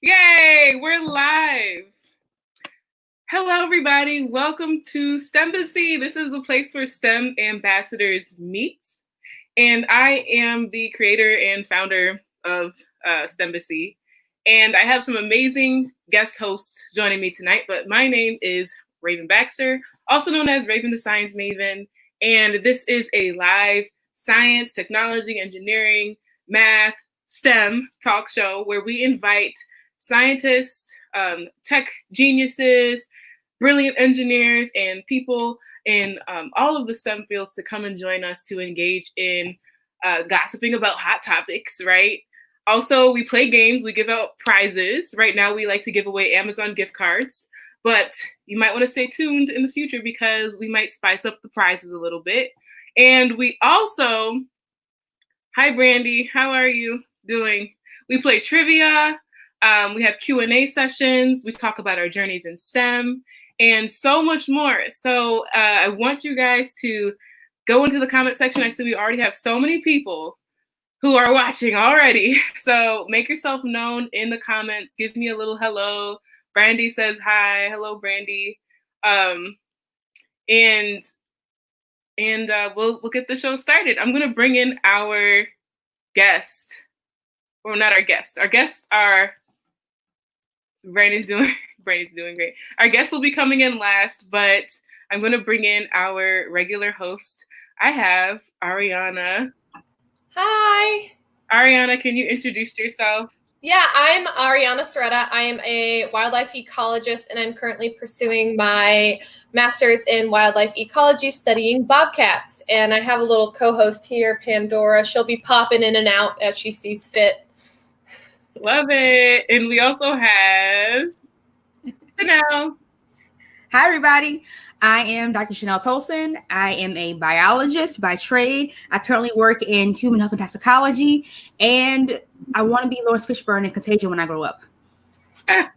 Yay, we're live. Hello, everybody. Welcome to STEMbassy. This is the place where STEM ambassadors meet. And I am the creator and founder of STEMbassy. And I have some amazing guest hosts joining me tonight. But my name is Raven Baxter, also known as Raven the Science Maven. And this is a live science, technology, engineering, math, STEM talk show where we invite scientists, tech geniuses, brilliant engineers, and people in all of the STEM fields to come and join us to engage in gossiping about hot topics, right? Also, we play games, we give out prizes. Right now, we like to give away Amazon gift cards, but you might want to stay tuned in the future because we might spice up the prizes a little bit. And we also, hi, Brandy, how are you doing? We play trivia. We have Q&A sessions. We talk about our journeys in STEM and so much more. So I want you guys to go into the comment section. I see we already have so many people who are watching already. So make yourself known in the comments. Give me a little hello. Brandy says hi. Hello, Brandy. And we'll get the show started. I'm gonna bring in our guest. Well, not our guest. Our guests are Brandy's doing great. Our guest will be coming in last, but I'm going to bring in our regular host. I have Ariana. Hi. Ariana, can you introduce yourself? Yeah, I'm Ariana Soretta. I am a wildlife ecologist, and I'm currently pursuing my master's in wildlife ecology studying bobcats. And I have a little co-host here, Pandora. She'll be popping in and out as she sees fit. Love it. And we also have Chanel. Hi, everybody. I am Dr. Chanel Tolson. I am a biologist by trade. I currently work in human health and toxicology, and I want to be Lawrence Fishburne in Contagion when I grow up. I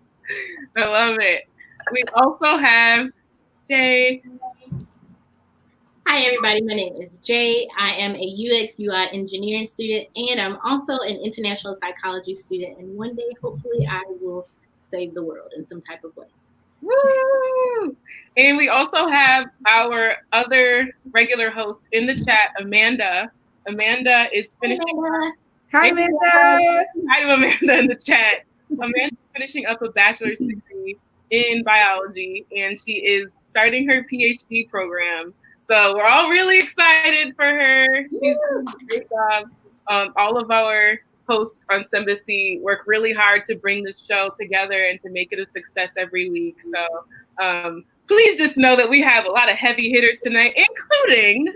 love it. We also have Jay. Hi, everybody. My name is Jay. I am a UX UI engineering student, and I'm also an international psychology student. And one day, hopefully, I will save the world in some type of way. Woo! And we also have our other regular host in the chat, Amanda. Amanda is finishing. Hi, Amanda. Hi, Amanda in the chat. Amanda's finishing up a bachelor's degree in biology, and she is starting her PhD program. So we're all really excited for her. She's doing a great job. All of our hosts on STEMbassy work really hard to bring the show together and to make it a success every week. So please just know that we have a lot of heavy hitters tonight, including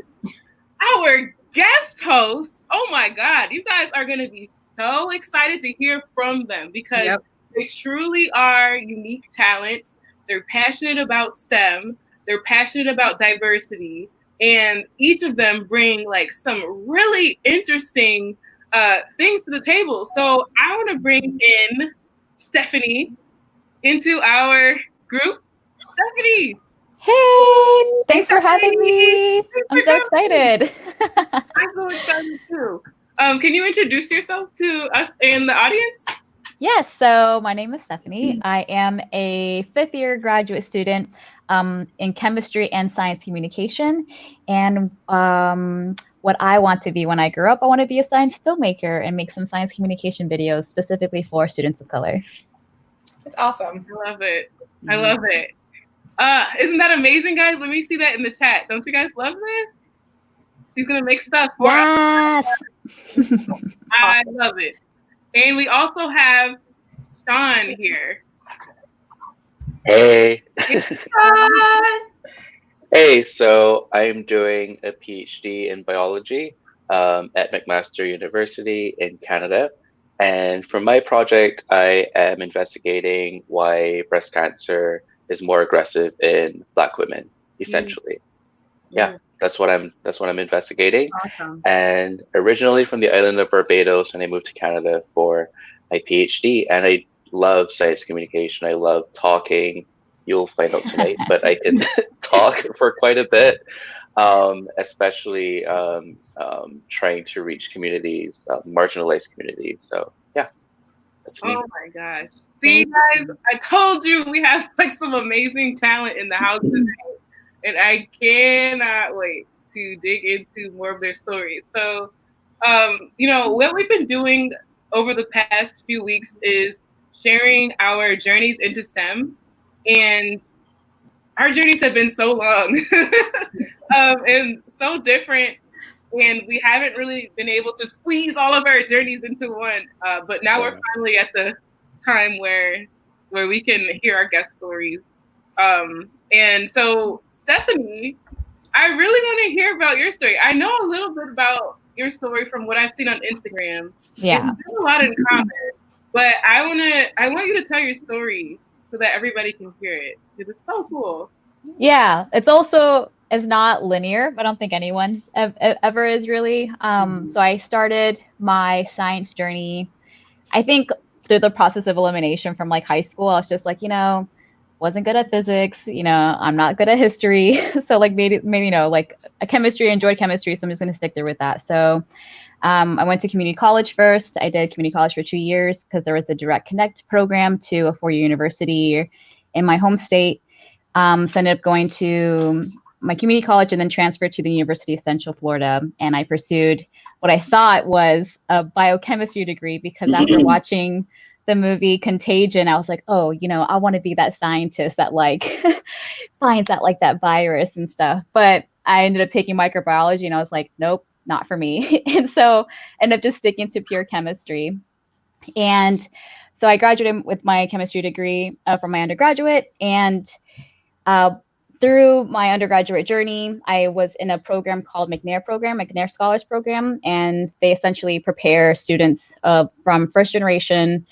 our guest hosts. Oh my God, you guys are going to be so excited to hear from them because they truly are unique talents. They're passionate about STEM. They're passionate about diversity. And each of them bring like some really interesting things to the table. So I want to bring in Stephanie into our group. Stephanie. Hey, thanks for having me. I'm so excited. I'm so excited too. Can you introduce yourself to us and the audience? Yes, so my name is Stephanie. I am a fifth-year graduate student in chemistry and science communication. And what I want to be when I grow up, I want to be a science filmmaker and make some science communication videos specifically for students of color. That's awesome. I love it. I love it. Isn't that amazing, guys? Let me see that in the chat. Don't you guys love this? She's going to make stuff for us. I love it. And we also have Sean here. Hey. Hey, so I'm doing a PhD in biology at McMaster University in Canada. And for my project, I am investigating why breast cancer is more aggressive in Black women, essentially. Yeah, that's what I'm investigating. Awesome. And originally from the island of Barbados, and I moved to Canada for my PhD. And I love science communication. I love talking. You'll find out tonight, but I can talk for quite a bit, especially trying to reach communities, marginalized communities. So yeah. That's Oh me. my gosh. See, guys, I told you we have like some amazing talent in the house today, and I cannot wait to dig into more of their stories. So, what we've been doing over the past few weeks is sharing our journeys into STEM, and our journeys have been so long and so different, and we haven't really been able to squeeze all of our journeys into one. But now we're finally at the time where we can hear our guest stories. And so, Stephanie, I really want to hear about your story. I know a little bit about your story from what I've seen on Instagram. Yeah. We have a lot in common, but I want you to tell your story so that everybody can hear it because it's so cool. Yeah, it's not linear. I don't think anyone's ever is really. So I started my science journey, I think through the process of elimination from like high school. I was just like, wasn't good at physics, I'm not good at history. So like maybe, like a chemistry, enjoyed chemistry. So I'm just going to stick there with that. So I went to community college first. I did community college for 2 years because there was a direct connect program to a 4-year university in my home state. So I ended up going to my community college and then transferred to the University of Central Florida. And I pursued what I thought was a biochemistry degree because after watching the movie Contagion, I was like, oh, I want to be that scientist that like finds out like that virus and stuff. But I ended up taking microbiology and I was like, nope, not for me. And so I ended up just sticking to pure chemistry. And so I graduated with my chemistry degree from my undergraduate. And through my undergraduate journey, I was in a program called McNair Scholars Program, and they essentially prepare students from first generation,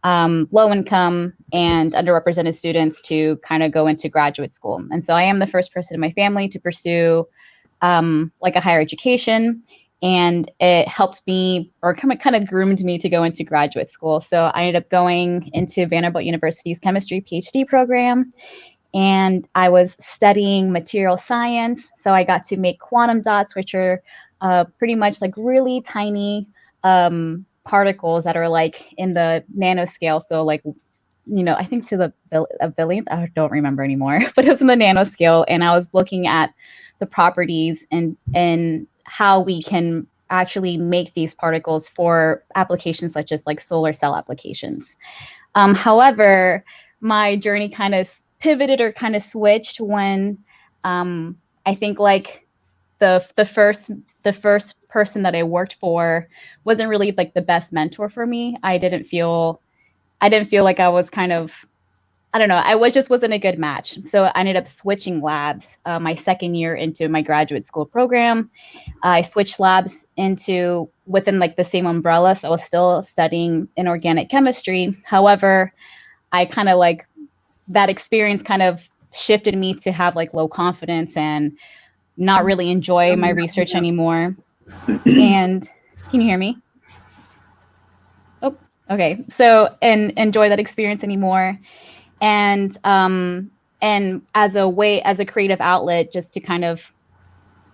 low income, and underrepresented students to kind of go into graduate school. And so I am the first person in my family to pursue like a higher education, and it helped me or kind of groomed me to go into graduate school. So I ended up going into Vanderbilt University's chemistry PhD program. And I was studying material science. So I got to make quantum dots, which are pretty much like really tiny particles that are like in the nanoscale. So like, I think to a billionth, I don't remember anymore, but it was in the nanoscale. And I was looking at the properties and how we can actually make these particles for applications such as like solar cell applications. However, my journey kind of pivoted or kind of switched when I think like the first person that I worked for wasn't really like the best mentor for me. I didn't feel like I was kind of, I don't know, wasn't a good match. So I ended up switching labs my second year into my graduate school program. I switched labs into within like the same umbrella. So I was still studying inorganic chemistry. However, I kind of like that experience kind of shifted me to have like low confidence and not really enjoy my research anymore. And can you hear me? Oh, okay. So, and enjoy that experience anymore. And as a creative outlet, just to kind of,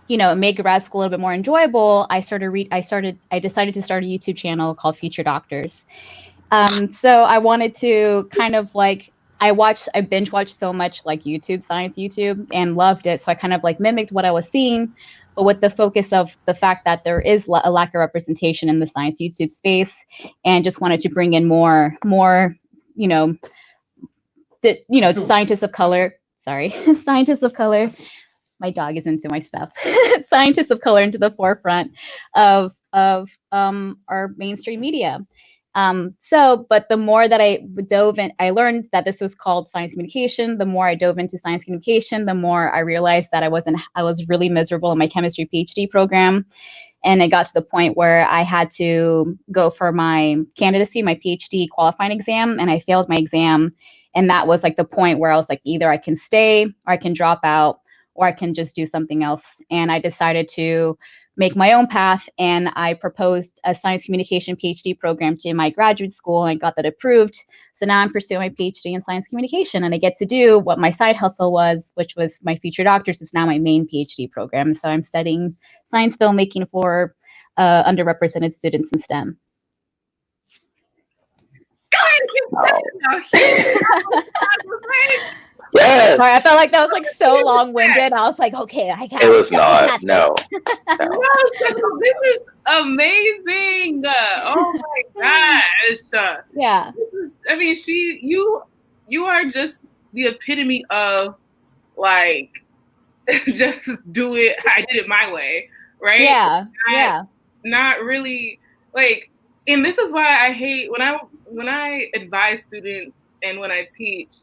make grad school a little bit more enjoyable, I decided to start a YouTube channel called Future Doctors. So I wanted to kind of like, I binge watched so much like science YouTube, and loved it. So I kind of like mimicked what I was seeing, but with the focus of the fact that there is a lack of representation in the science YouTube space, and just wanted to bring in more, scientists of color. Sorry, scientists of color. My dog is into my stuff. Scientists of color into the forefront of our mainstream media. But the more that I dove in, I learned that this was called science communication. The more I dove into science communication, the more I realized that I was really miserable in my chemistry PhD program. And it got to the point where I had to go for my candidacy, my PhD qualifying exam, and I failed my exam. And that was like the point where I was like, either I can stay or I can drop out, or I can just do something else. And I decided to make my own path, and I proposed a science communication PhD program to my graduate school and got that approved. So now I'm pursuing my PhD in science communication, and I get to do what my side hustle was, which was my Future Doctors is now my main PhD program. So I'm studying science filmmaking for underrepresented students in STEM. Yes. Sorry, I felt like that was like so long-winded. I was like, okay, I got it. It was not. No. No, this is amazing. Oh my gosh. Yeah. I mean, you are just the epitome of like just do it. I did it my way, right? Yeah. Not really like, and this is why I hate when I advise students and when I teach,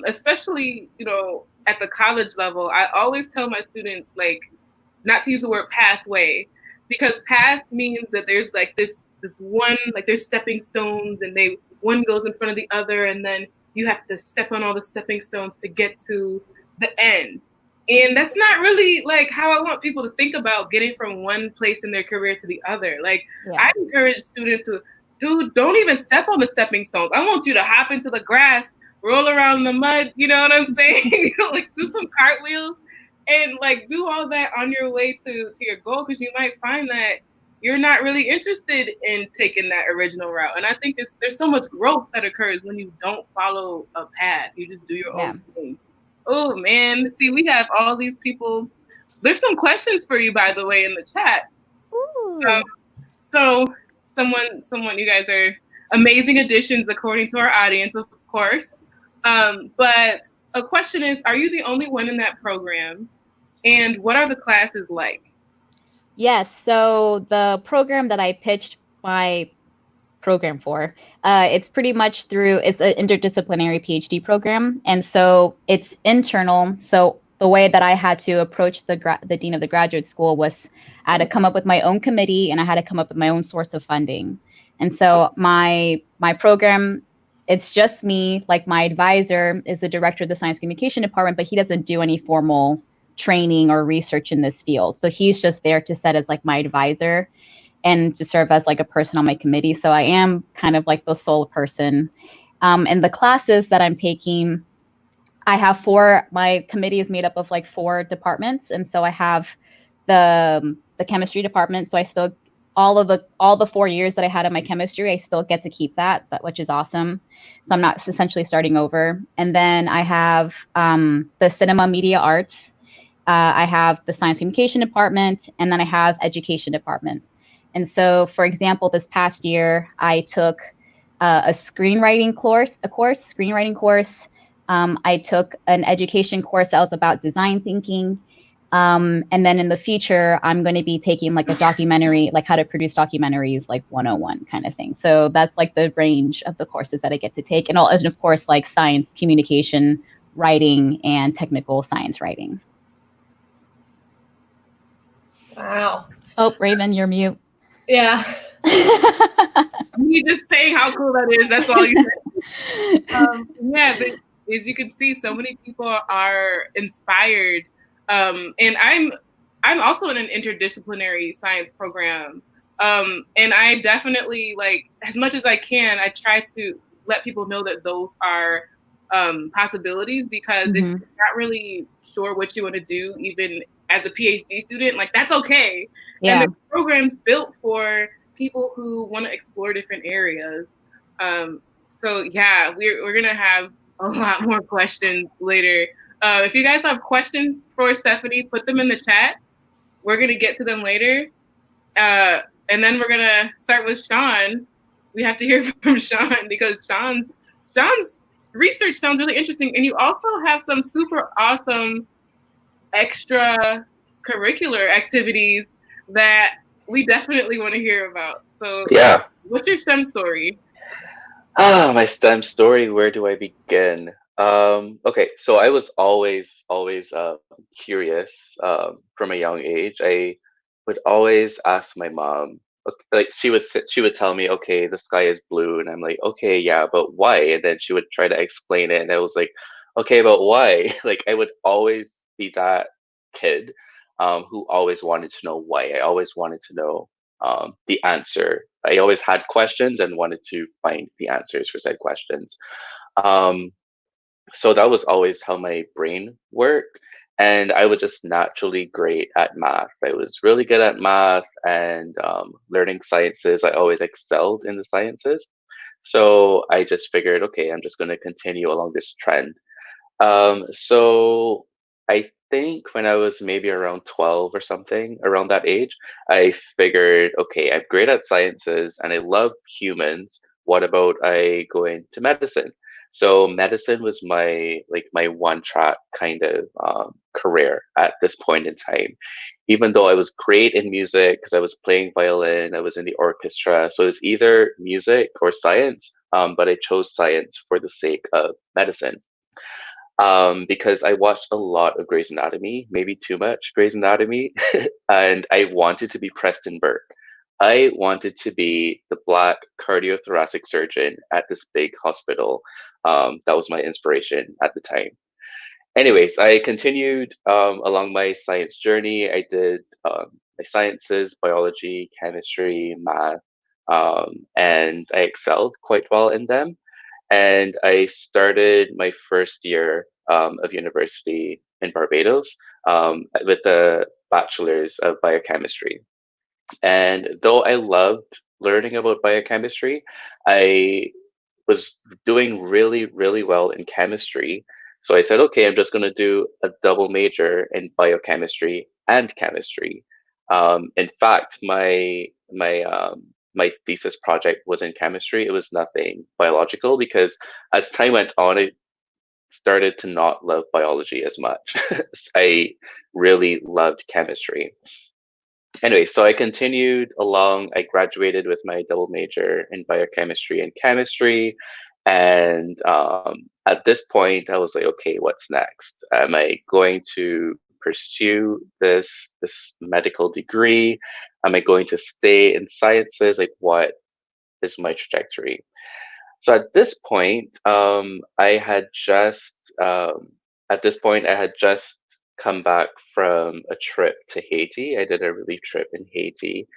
especially at the college level. I always tell my students like not to use the word pathway, because path means that there's like this one, like there's stepping stones and one goes in front of the other, and then you have to step on all the stepping stones to get to the end. And that's not really like how I want people to think about getting from one place in their career to the other. Like, I encourage students to, don't even step on the stepping stones. I want you to hop into the grass, roll around in the mud, you know what I'm saying? Like, do some cartwheels and like do all that on your way to your goal, because you might find that you're not really interested in taking that original route. And I think there's so much growth that occurs when you don't follow a path. You just do your own thing. Oh man, see, we have all these people. There's some questions for you, by the way, in the chat. So someone, you guys are amazing additions according to our audience, of course. But a question is, are you the only one in that program? And what are the classes like? Yes, so the program that I pitched my program for, it's pretty much it's an interdisciplinary PhD program. And so it's internal. So the way that I had to approach the dean of the graduate school was I had to come up with my own committee, and I had to come up with my own source of funding. And so my program, it's just me. Like, my advisor is the director of the science communication department, but he doesn't do any formal training or research in this field. So he's just there to set as like my advisor and to serve as like a person on my committee. So I am kind of like the sole person. And the classes that I'm taking, I have my committee is made up of like 4 departments. And so I have the chemistry department. So I still, all the 4 years that I had in my chemistry, I still get to keep that, which is awesome. So I'm not essentially starting over. And then I have the cinema media arts. I have the science communication department, and then I have education department. And so, for example, this past year, I took a screenwriting course. I took an education course that was about design thinking. And then in the future, I'm going to be taking like a documentary, like how to produce documentaries, like 101 kind of thing. So that's like the range of the courses that I get to take. And of course, like science communication writing and technical science writing. Wow. Oh, Raven, you're mute. Yeah. You just saying how cool that is. That's all you say. Yeah, but as you can see, so many people are inspired. And I'm also in an interdisciplinary science program. And I definitely, like, as much as I can, I try to let people know that those are possibilities, because if you're not really sure what you want to do, even as a PhD student, like, that's okay. Yeah. And the program's built for people who want to explore different areas. So yeah, we're gonna have a lot more questions later. If you guys have questions for Stephanie, put them in the chat. We're gonna get to them later. And then we're gonna start with Sean. We have to hear from Sean, because Sean's research sounds really interesting. And you also have some super awesome extra curricular activities that we definitely want to hear about. So yeah, what's your STEM story? My STEM story, where do I begin? Okay, so I was always curious from a young age. I would always ask my mom, like, she would tell me, okay, the sky is blue, and I'm like, okay, yeah, but why? And then she would try to explain it, and I was like, okay, but why? Like, I would always be that kid who always wanted to know why. I always wanted to know the answer. I always had questions and wanted to find the answers for said questions. So that was always how my brain worked. And I was just naturally great at math. I was really good at math and learning sciences. I always excelled in the sciences. So I just figured, okay, I'm just going to continue along this trend. So I think when I was maybe around 12 or something, around that age, I figured, okay, I'm great at sciences and I love humans. What about I go into medicine? So medicine was my one track kind of career at this point in time. Even though I was great in music because I was playing violin, I was in the orchestra. So it was either music or science, but I chose science for the sake of medicine because I watched a lot of Grey's Anatomy, maybe too much Grey's Anatomy, and I wanted to be Preston Burke. I wanted to be the black cardiothoracic surgeon at this big hospital. That was my inspiration at the time. Anyways, I continued along my science journey. I did my sciences, biology, chemistry, math, and I excelled quite well in them. And I started my first year of university in Barbados with a bachelor's of biochemistry. And though I loved learning about biochemistry, I was doing really, really well in chemistry. So I said, okay, I'm just going to do a double major in biochemistry and chemistry. In fact, my thesis project was in chemistry. It was nothing biological because as time went on, I started to not love biology as much. I really loved chemistry. Anyway, so I continued along. I graduated with my double major in biochemistry and chemistry. And at this point, I was like, okay, what's next? Am I going to pursue this medical degree? Am I going to stay in sciences? Like, what is my trajectory? So um, at this point I had just come back from a trip to Haiti. I did a relief trip in Haiti,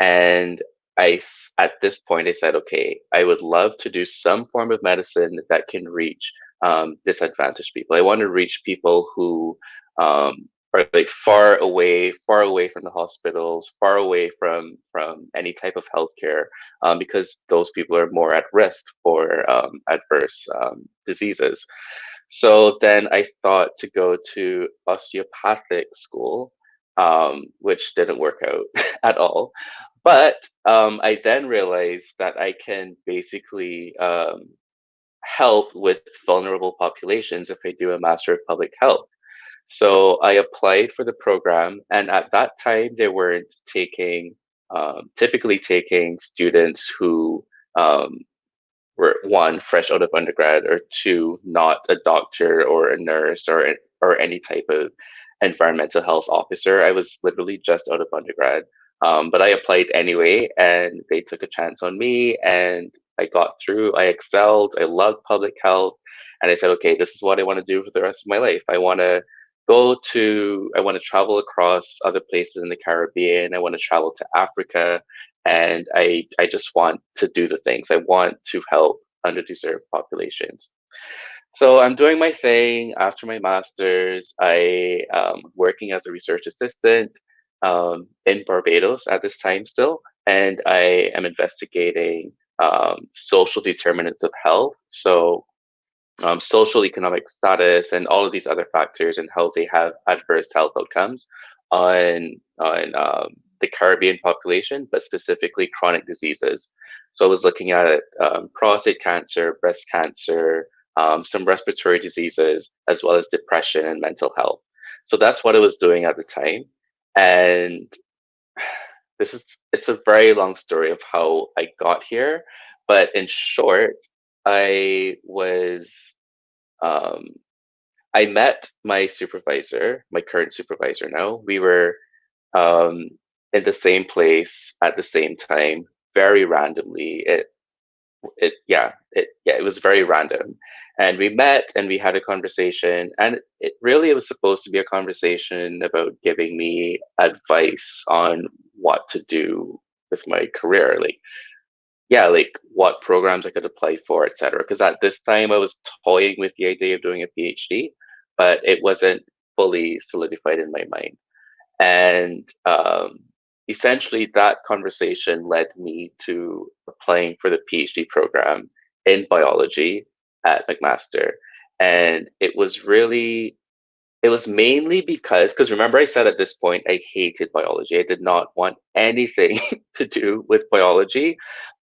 and at this point I said, okay, I would love to do some form of medicine that can reach disadvantaged people. I want to reach people who are like far away from the hospitals, far away from any type of healthcare, because those people are more at risk for adverse diseases. So then I thought to go to osteopathic school, which didn't work out at all. But I then realized that I can basically help with vulnerable populations if I do a Master of Public Health. So I applied for the program, and at that time they weren't typically taking students who um, were one fresh out of undergrad, or two not a doctor or a nurse or any type of environmental health officer. I was literally just out of undergrad, but I applied anyway, and they took a chance on me, and I got through. I excelled. I loved public health, and I said, okay, this is what I want to do for the rest of my life. I want to travel across other places in the Caribbean. I want to travel to Africa, and I just want to do the things. I want to help underdeserved populations. So I'm doing my thing after my master's. I working as a research assistant in Barbados at this time still, and I am investigating social determinants of health. So social economic status and all of these other factors and how they have adverse health outcomes on the Caribbean population, but specifically chronic diseases. So I was looking at prostate cancer, breast cancer, some respiratory diseases, as well as depression and mental health. So that's what I was doing at the time. And it's a very long story of how I got here. But in short, I was um, I met my supervisor, my current supervisor now. We were um, in the same place at the same time, very randomly. It was very random, and we met and we had a conversation, and it was supposed to be a conversation about giving me advice on what to do with my career, like what programs I could apply for, etc. Because at this time I was toying with the idea of doing a PhD, but it wasn't fully solidified in my mind. And essentially that conversation led me to applying for the PhD program in biology at McMaster. And it was mainly because remember I said at this point I hated biology. I did not want anything to do with biology.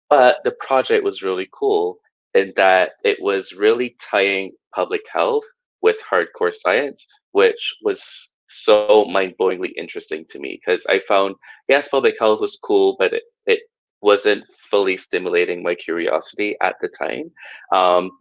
But the project was really cool in that it was really tying public health with hardcore science, which was so mind-blowingly interesting to me because I found, yes, public health was cool, but it wasn't fully stimulating my curiosity at the time.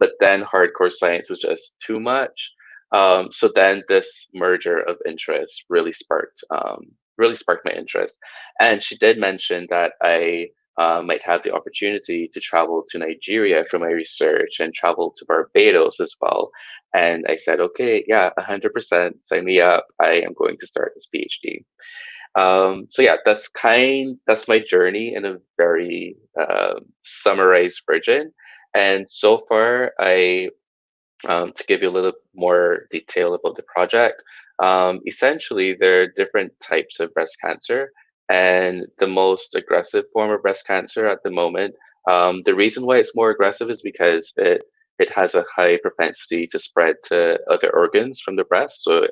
But then hardcore science was just too much. So then this merger of interests really sparked my interest. And she did mention that I might have the opportunity to travel to Nigeria for my research and travel to Barbados as well. And I said, okay, yeah, 100%, sign me up. I am going to start this PhD. So yeah, that's my journey in a very summarized version. And so far, to give you a little more detail about the project, essentially there are different types of breast cancer, and the most aggressive form of breast cancer at the moment. The reason why it's more aggressive is because it has a high propensity to spread to other organs from the breast, so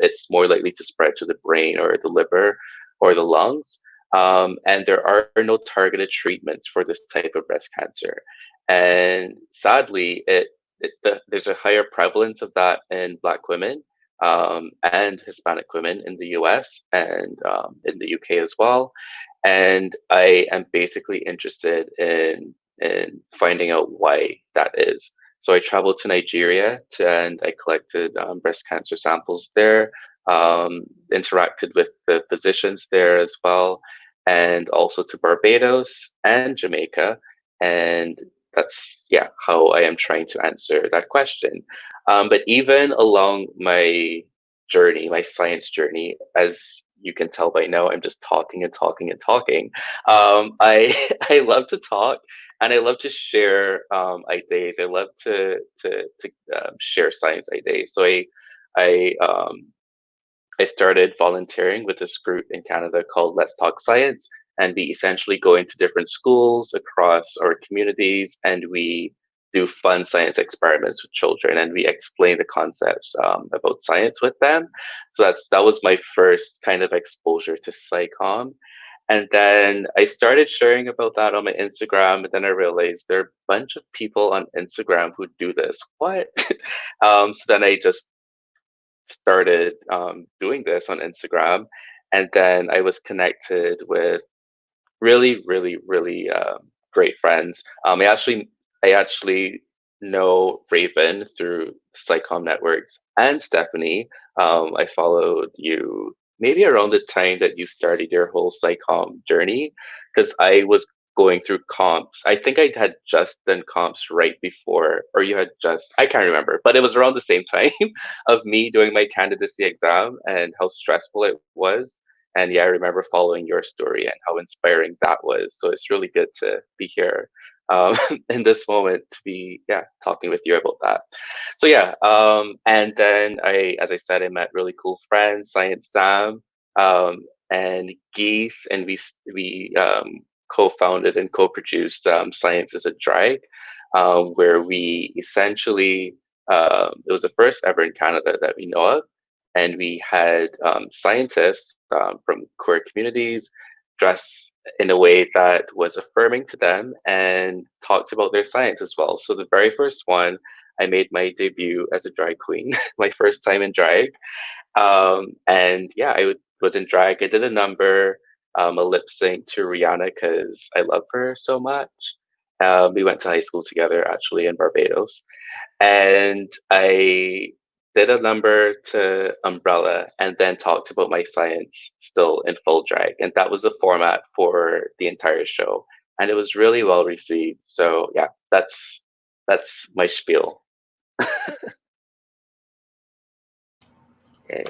it's more likely to spread to the brain or the liver or the lungs. And there are no targeted treatments for this type of breast cancer. And sadly, there's a higher prevalence of that in Black women and Hispanic women in the US and in the UK as well. And I am basically interested in finding out why that is. So I traveled to Nigeria and I collected breast cancer samples there, interacted with the physicians there as well, and also to Barbados and Jamaica. And that's how I am trying to answer that question. But even along my journey, my science journey, as you can tell by now, I'm just talking and talking and talking. I I love to talk and I love to share ideas. I love to share science ideas. So I started volunteering with this group in Canada called Let's Talk Science, and we essentially go into different schools across our communities, and we do fun science experiments with children, and we explain the concepts about science with them. So that was my first kind of exposure to SciComm. And then I started sharing about that on my Instagram, and then I realized there are a bunch of people on Instagram who do this. What? So then I just started doing this on Instagram, and then I was connected with really, really, really great friends. I actually know Raven through Psychom Networks and Stephanie. I followed you maybe around the time that you started your whole Psychom journey, because I was going through comps. I think I had just done comps right before, or you had just, I can't remember, but it was around the same time of me doing my candidacy exam and how stressful it was. And yeah, I remember following your story and how inspiring that was. So it's really good to be here in this moment to be talking with you about that. So and then as I said, I met really cool friends, Science Sam and Geeth, and we co-founded and co-produced Science is a Drag, where we essentially it was the first ever in Canada that we know of, and we had scientists from queer communities dress in a way that was affirming to them and talked about their science as well. So the very first one, I made my debut as a drag queen, my first time in drag. And yeah, was in drag. I did a number, a lip sync to Rihanna because I love her so much. We went to high school together actually in Barbados. And I did a number to Umbrella and then talked about my science still in full drag. And that was the format for the entire show. And it was really well received. So yeah, that's my spiel. Okay.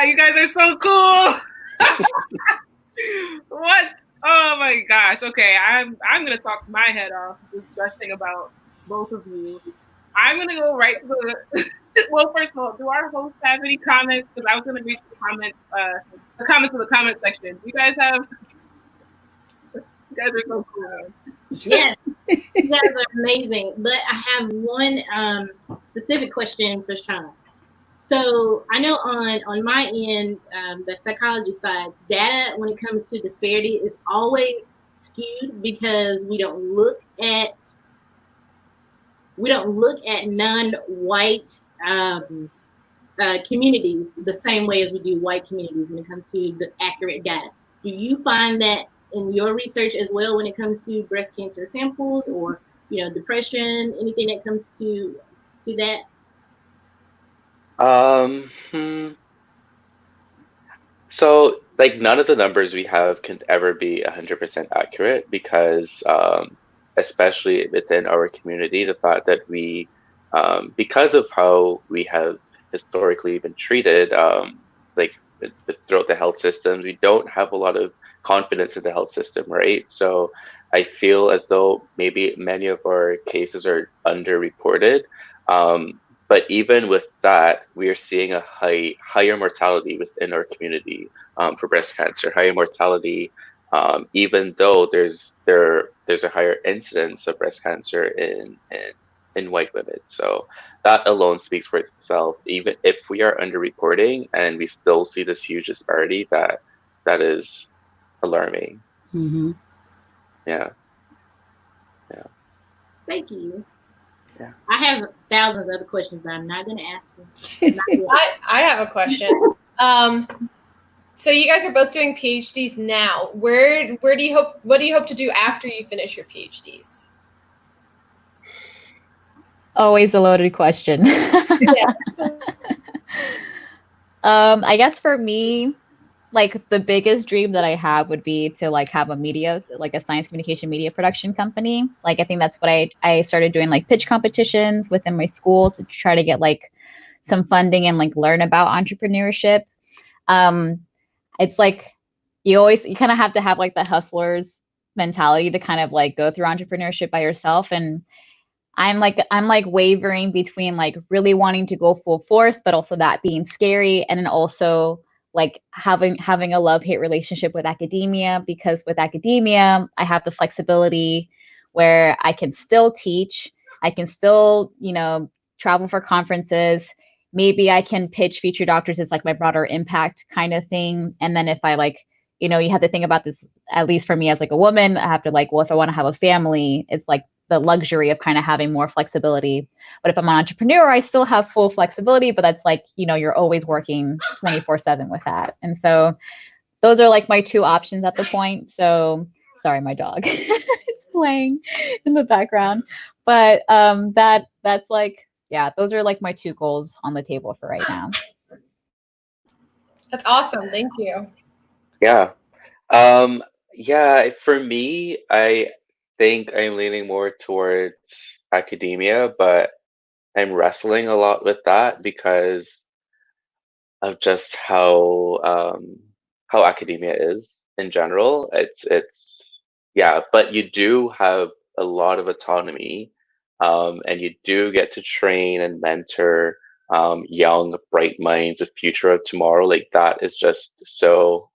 You guys are so cool. What? Oh my gosh. Okay, I'm gonna talk my head off just gushing about both of you. I'm gonna go right to Well, first of all, do our hosts have any comments? Because I was going to read the comments in the comment section. Do you guys have? You guys are so cool. Yes, you guys are amazing. But I have one specific question for Sean. So I know on my end, the psychology side, data when it comes to disparity is always skewed because we don't look at non-white communities the same way as we do white communities when it comes to the accurate data. Do you find that in your research as well when it comes to breast cancer samples or depression, anything that comes to that? So, like, none of the numbers we have can ever be 100% accurate because, especially within our community, the fact that because of how we have historically been treated, like throughout the health systems, we don't have a lot of confidence in the health system, right? So I feel as though maybe many of our cases are underreported. But even with that, we are seeing a higher mortality within our community for breast cancer, higher mortality, even though there's a higher incidence of breast cancer in white women. So that alone speaks for itself. Even if we are underreporting and we still see this huge disparity, that is alarming. Mm-hmm. Yeah. Thank you. Yeah. I have thousands of other questions, but I'm not going to ask them. I have a question. So you guys are both doing PhDs now. What do you hope to do after you finish your PhDs? Always a loaded question. Yeah. I guess for me, like the biggest dream that I have would be to like have a media, like a science communication media production company. Like I think that's what I started doing, like pitch competitions within my school to try to get like some funding and like learn about entrepreneurship. It's like you kind of have to have like the hustler's mentality to kind of like go through entrepreneurship by yourself. And I'm like wavering between like really wanting to go full force, but also that being scary, and then also like having a love-hate relationship with academia, because with academia, I have the flexibility where I can still teach, I can still, travel for conferences. Maybe I can pitch feature doctors as like my broader impact kind of thing. And then if I like, you have to think about this, at least for me as like a woman, I have to like, well, if I want to have a family, it's like the luxury of kind of having more flexibility. But if I'm an entrepreneur, I still have full flexibility, but that's like, you're always working 24/7 with that. And so those are like my two options at the point. So sorry, my dog is playing in the background. But that's like, yeah, those are like my two goals on the table for right now. That's awesome. Thank you. Yeah. Yeah, for me, I think I'm leaning more towards academia, but I'm wrestling a lot with that because of just how academia is in general. Yeah, but you do have a lot of autonomy, and you do get to train and mentor young, bright minds, the future of tomorrow. Like that is just so,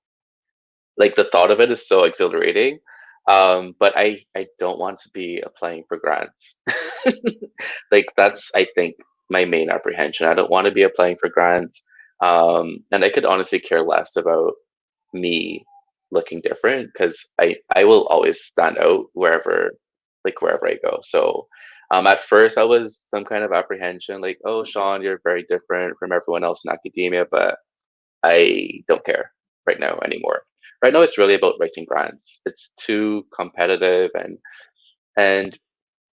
like the thought of it is so exhilarating. But I don't want to be applying for grants. Like that's, I think, my main apprehension. I don't want to be applying for grants. And I could honestly care less about me looking different because I will always stand out wherever I go. So at first I was some kind of apprehension, like, oh, Sean, you're very different from everyone else in academia, but I don't care right now anymore. Right now, it's really about writing grants. It's too competitive, and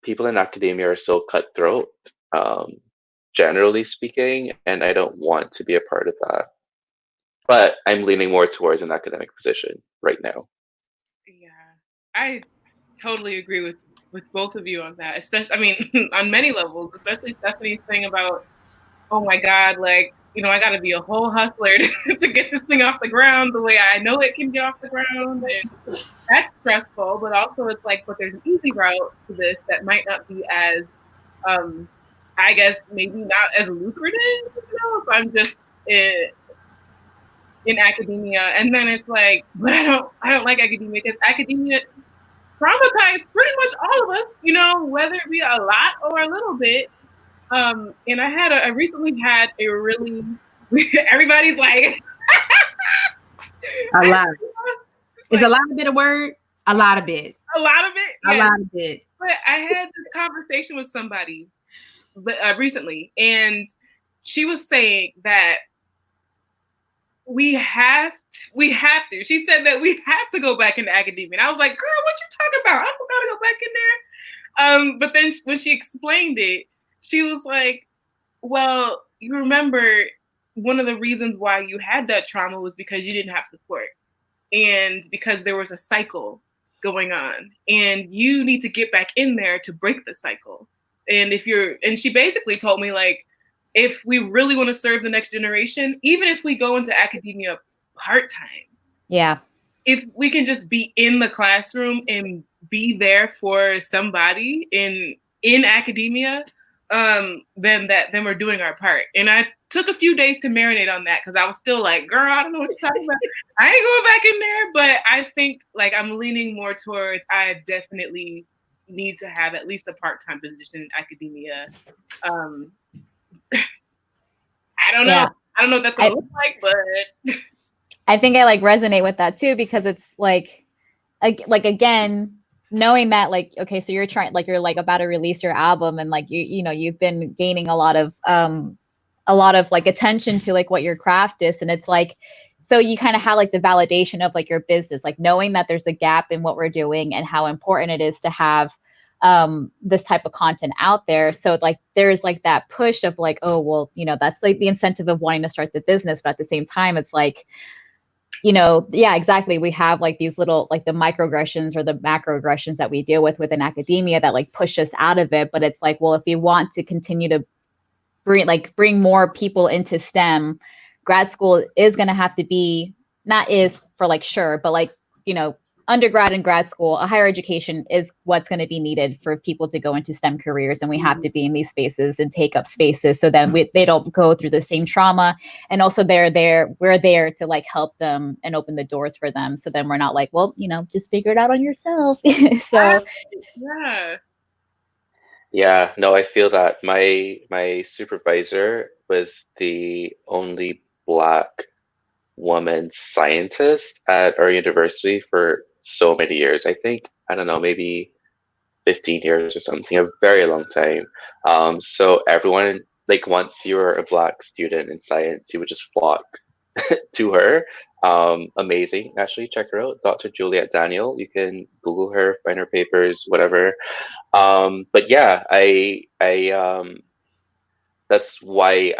people in academia are so cutthroat, um, generally speaking, and I don't want to be a part of that. But I'm leaning more towards an academic position right now. Yeah, I totally agree with both of you on that. Especially, I mean, on many levels. Especially Stephanie's thing about, oh my God, like I got to be a whole hustler to get this thing off the ground the way I know it can get off the ground, and that's stressful. But also, it's like, but there's an easy route to this that might not be as I guess maybe not as lucrative, if I'm just in academia. And then it's like, but I don't like academia because academia traumatized pretty much all of us, whether it be a lot or a little bit. And I recently had a really, everybody's like, a lot. Is a lot of bit a word? A lot of bit. A lot of it? Yeah. A lot of it. But I had this conversation with somebody recently, and she was saying that we have to. She said that we have to go back into academia. And I was like, girl, what you talking about? I don't gotta go back in there. But then when she explained it, she was like, well, you remember one of the reasons why you had that trauma was because you didn't have support and because there was a cycle going on, and you need to get back in there to break the cycle. And she basically told me, like, if we really want to serve the next generation, even if we go into academia part-time, yeah, if we can just be in the classroom and be there for somebody in academia, then we're doing our part. And I took a few days to marinate on that because I was still like, girl, I don't know what you're talking about. I ain't going back in there, but I think like I'm leaning more towards I definitely need to have at least a part-time position in academia. I don't know. Yeah. I don't know what that's gonna look like, but I think I like resonate with that too, because it's like again, knowing that like, okay, so you're about to release your album, and like you've been gaining a lot of like attention to like what your craft is, and it's like, so you kind of have like the validation of like your business, like knowing that there's a gap in what we're doing and how important it is to have this type of content out there. So like there's like that push of like, oh well, that's like the incentive of wanting to start the business, but at the same time it's like, yeah, exactly, we have like these little like the microaggressions or the macroaggressions that we deal with within academia that like push us out of it. But it's like, well, if we want to continue to bring more people into STEM, grad school is going to have to be, not is for like sure, but like, undergrad and grad school, a higher education is what's going to be needed for people to go into STEM careers. And we have to be in these spaces and take up spaces so then they don't go through the same trauma. And also we're there to like help them and open the doors for them. So then we're not like, well, just figure it out on yourself. So yeah. Yeah, no, I feel that my supervisor was the only Black woman scientist at our university for so many years. I think, I don't know, maybe 15 years or something, a very long time. So everyone, like once you were a Black student in science, you would just flock to her. Amazing. Actually, check her out, Dr. Juliet Daniel. You can Google her, find her papers, whatever. But yeah, that's why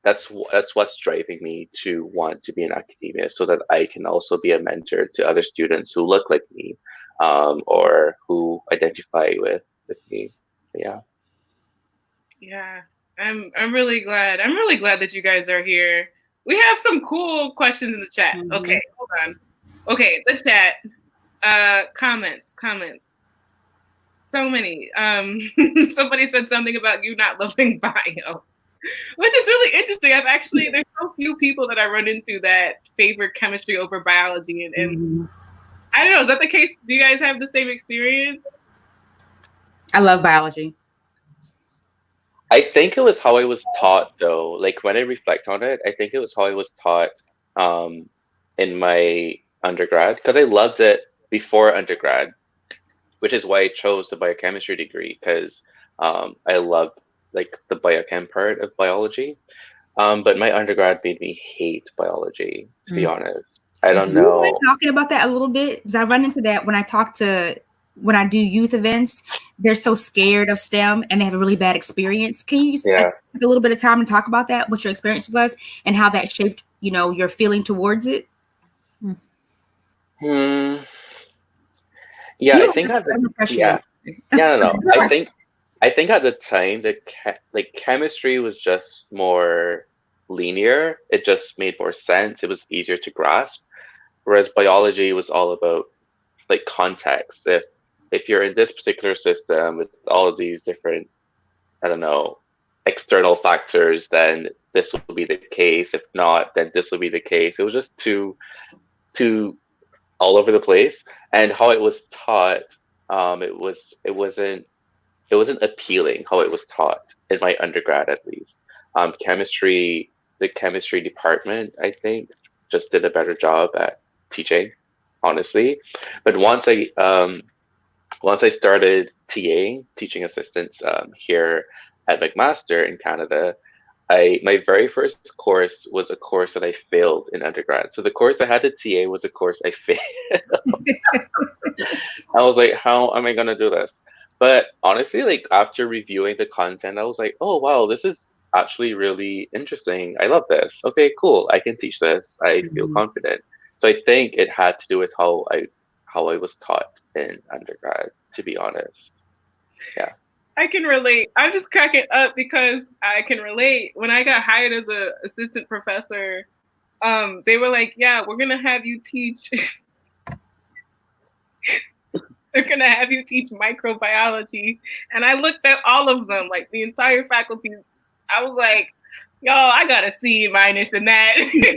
that's what's driving me to want to be in academia, so that I can also be a mentor to other students who look like me, or who identify with me. Yeah. Yeah. I'm really glad. I'm really glad that you guys are here. We have some cool questions in the chat. Mm-hmm. Okay, hold on. Okay, the chat. Comments. So many. Somebody said something about you not loving bio, which is really interesting. There's so few people that I run into that favor chemistry over biology, and I don't know. Is that the case? Do you guys have the same experience? I love biology. I think it was how I was taught, though. Like when I reflect on it, I think it was how I was taught in my undergrad, because I loved it before undergrad, which is why I chose the biochemistry degree, because I loved like the biochem part of biology. But my undergrad made me hate biology, to be honest. I don't know. You talking about that a little bit, because I run into that when I do youth events. They're so scared of STEM and they have a really bad experience. Can you take a little bit of time and talk about that, what your experience was and how that shaped, your feeling towards it? Yeah, I think at the I think at the time that chemistry was just more linear. It just made more sense. It was easier to grasp. Whereas biology was all about like context. If you're in this particular system with all of these different, I don't know, external factors, then this will be the case. If not, then this will be the case. It was just too all over the place. And how it was taught, it wasn't appealing how it was taught in my undergrad, at least. Chemistry, the chemistry department, I think, just did a better job at teaching, honestly. But once I started TAing, teaching assistants, here at McMaster in Canada, my very first course was a course that I failed in undergrad. So the course I had to TA was a course I failed. I was like, how am I gonna do this? But honestly, like after reviewing the content, I was like, oh wow, this is actually really interesting. I love this. Okay, cool. I can teach this. I feel confident. So I think it had to do with how I was taught in undergrad, to be honest. Yeah. I can relate. I'm just cracking up because I can relate. When I got hired as an assistant professor, they were like, yeah, we're going to have you teach. They're going to have you teach microbiology. And I looked at all of them, like the entire faculty. I was like, y'all, I got a C minus in that. I'm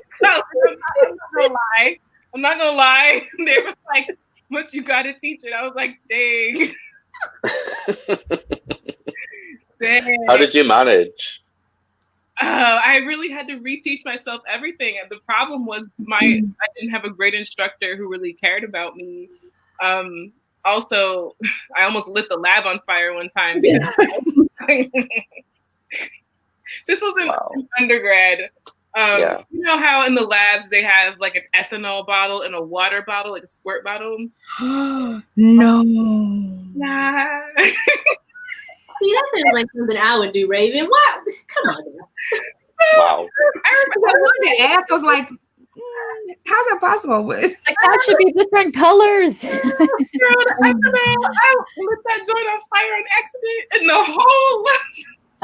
not gonna lie. They were like, what, you got to teach it? I was like, dang. Dang. How did you manage? I really had to reteach myself everything. And the problem was I didn't have a great instructor who really cared about me. Also, I almost lit the lab on fire one time. This was in undergrad. You know how in the labs they have like an ethanol bottle and a water bottle, like a squirt bottle? No. Nah. See, that sounds like something I would do, Raven. What? Come on now. Wow. I wanted to ask, I was like, how's that possible? Like that should be different colors. Dude, I lit that joint on fire on accident in the whole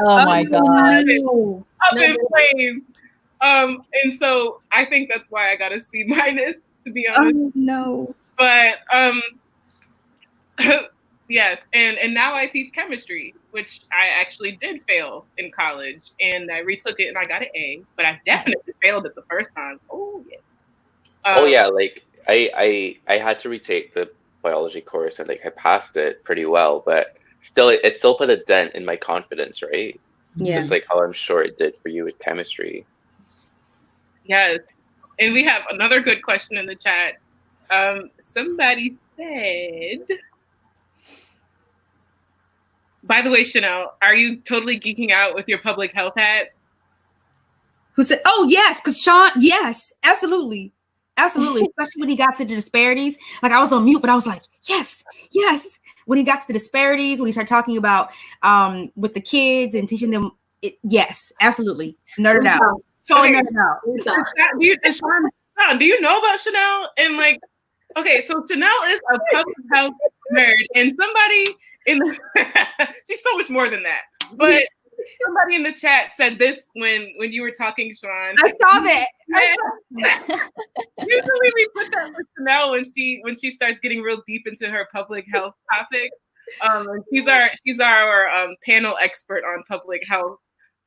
Oh my God. up in flames. And so I think that's why I got a C minus, to be honest. Oh no. But yes, and now I teach chemistry, which I actually did fail in college, and I retook it and I got an A, but I definitely failed it the first time. Oh yeah. Like I had to retake the biology course and like I passed it pretty well, but still it still put a dent in my confidence, right? Yeah. Just like how I'm sure it did for you with chemistry. Yes. And we have another good question in the chat. Somebody said, by the way, Chanel, are you totally geeking out with your public health hat? Who said, oh yes, because Sean, yes, absolutely. Absolutely. Especially when he got to the disparities. Like I was on mute, but I was like, yes. When he got to the disparities, when he started talking about with the kids and teaching them, yes, absolutely. Nerd it out. Totally nerd it out. Do you know about Chanel? And like, okay, so Chanel is a public health nerd, and somebody in the she's so much more than that. But somebody in the chat said this when you were talking, Sean. I saw that. Usually we put that with Chanel when she starts getting real deep into her public health topics. She's our panel expert on public health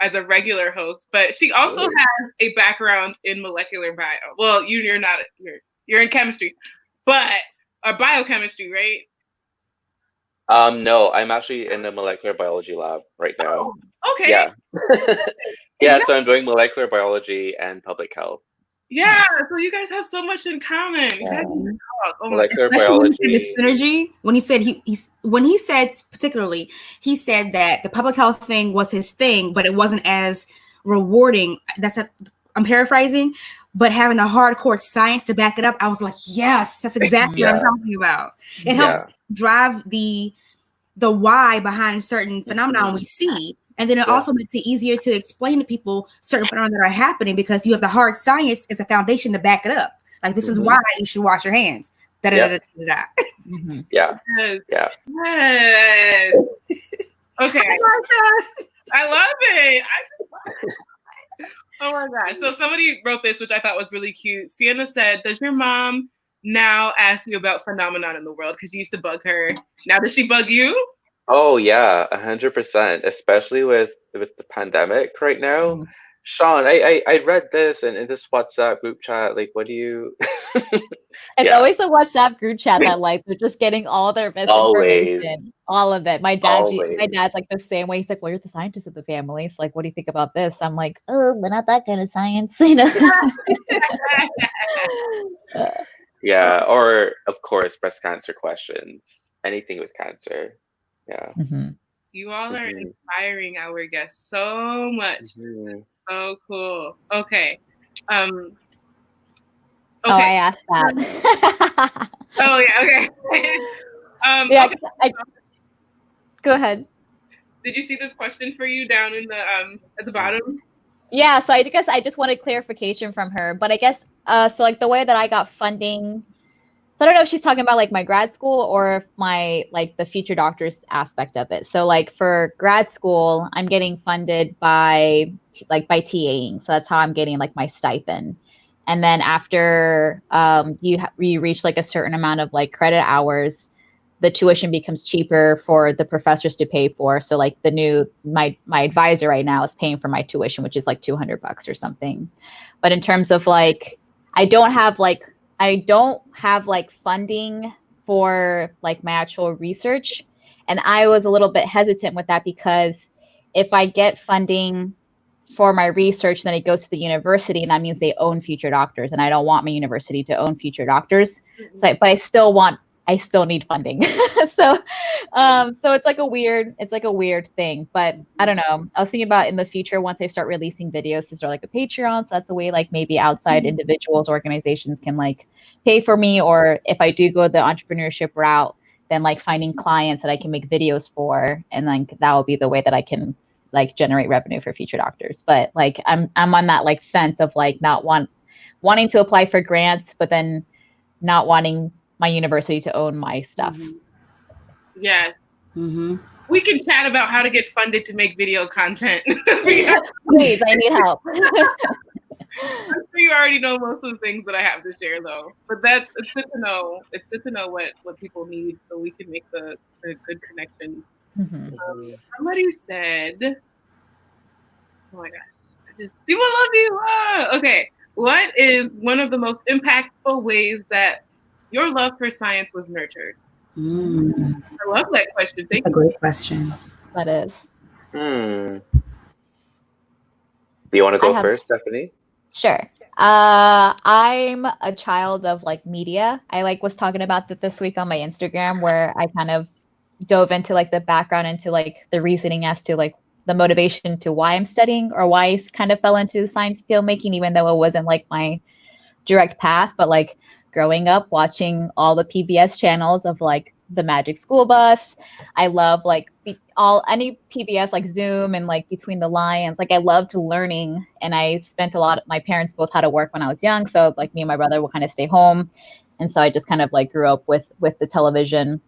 as a regular host, but she also has a background in molecular bio. Well, you're not. You're in chemistry, but biochemistry, right? No, I'm actually in the molecular biology lab right now. Oh, okay. Yeah. Yeah, so I'm doing molecular biology and public health. Yeah, so you guys have so much in common. You guys can talk. Molecular biology. The synergy. When he said particularly, he said that the public health thing was his thing, but it wasn't as rewarding. I'm paraphrasing, but having the hardcore science to back it up, I was like, yes, that's exactly what I'm talking about. It helps drive the why behind certain phenomena we see. And then it also makes it easier to explain to people certain phenomena that are happening because you have the hard science as a foundation to back it up. Like, this is why you should wash your hands. Yes. Yeah. Okay. I love it. Oh my gosh. So somebody wrote this, which I thought was really cute. Sienna said, does your mom now ask you about phenomenon in the world? Because you used to bug her. Now does she bug you? Oh yeah, 100%. Especially with the pandemic right now. Mhm. Sean, I read this in this WhatsApp group chat. Like, what do you? It's Yeah, always the WhatsApp group chat that like they're just getting all their always, misinformation, all of it. My always. dad's like the same way. He's like, "Well, you're the scientist of the family. It's like, what do you think about this?" I'm like, "Oh, but not that kind of science," you know. Uh, Yeah, or of course, breast cancer questions. Anything with cancer. Yeah. mhm. You all are Mhm, inspiring our guests so much. mhm. So cool. Okay. Um, Oh, I okay. asked that. Oh yeah, okay. Yeah, Okay. go ahead. Did you see this question for you down in the at the bottom? Yeah, so I guess I just wanted clarification from her, but I guess so like the way that I got funding, so I don't know if she's talking about like my grad school or if my like the future doctors aspect of it. So like for grad school, I'm getting funded by by TAing. So that's how I'm getting like my stipend. And then after you reach like a certain amount of like credit hours, the tuition becomes cheaper for the professors to pay for. So like my advisor right now is paying for my tuition, which is like $200 or something. But in terms of like I don't have like I don't have like funding for like my actual research. And I was a little bit hesitant with that because if I get funding for my research, then it goes to the university, and that means they own future doctors. And I don't want my university to own future doctors. So, but I still need funding. so, so it's like a weird thing. But I don't know. I was thinking about in the future once I start releasing videos to start like a Patreon. So that's a way like maybe outside individuals, organizations can like pay for me, or if I do go the entrepreneurship route, then like finding clients that I can make videos for, and like that will be the way that I can like generate revenue for future doctors. But like I'm on that like fence of like not wanting to apply for grants, but then not wanting my university to own my stuff. Yes. Mm-hmm. We can chat about how to get funded to make video content. Please, I need help. I'm sure you already know most of the things that I have to share, though. But it's good to know. It's good to know what people need, so we can make the good connections. Mhm. Somebody said, "Oh my gosh, people love you." Ah! Okay, what is one of the most impactful ways that your love for science was nurtured? I love that question. Thank That's a you. great question. That is. Hmm. Do you want to I go have first, Stephanie? Sure. I'm a child of like media. I like was talking about that this week on my Instagram where I kind of dove into like the background into like the reasoning as to like the motivation to why I'm studying or why I kind of fell into science filmmaking, even though it wasn't like my direct path. But like growing up watching all the PBS channels of like the Magic School Bus, I love like any PBS like Zoom and like Between the Lions. Like I loved learning, and I spent a lot. My parents both had to work when I was young, so like me and my brother would kind of stay home, and so I just kind of like grew up with the television.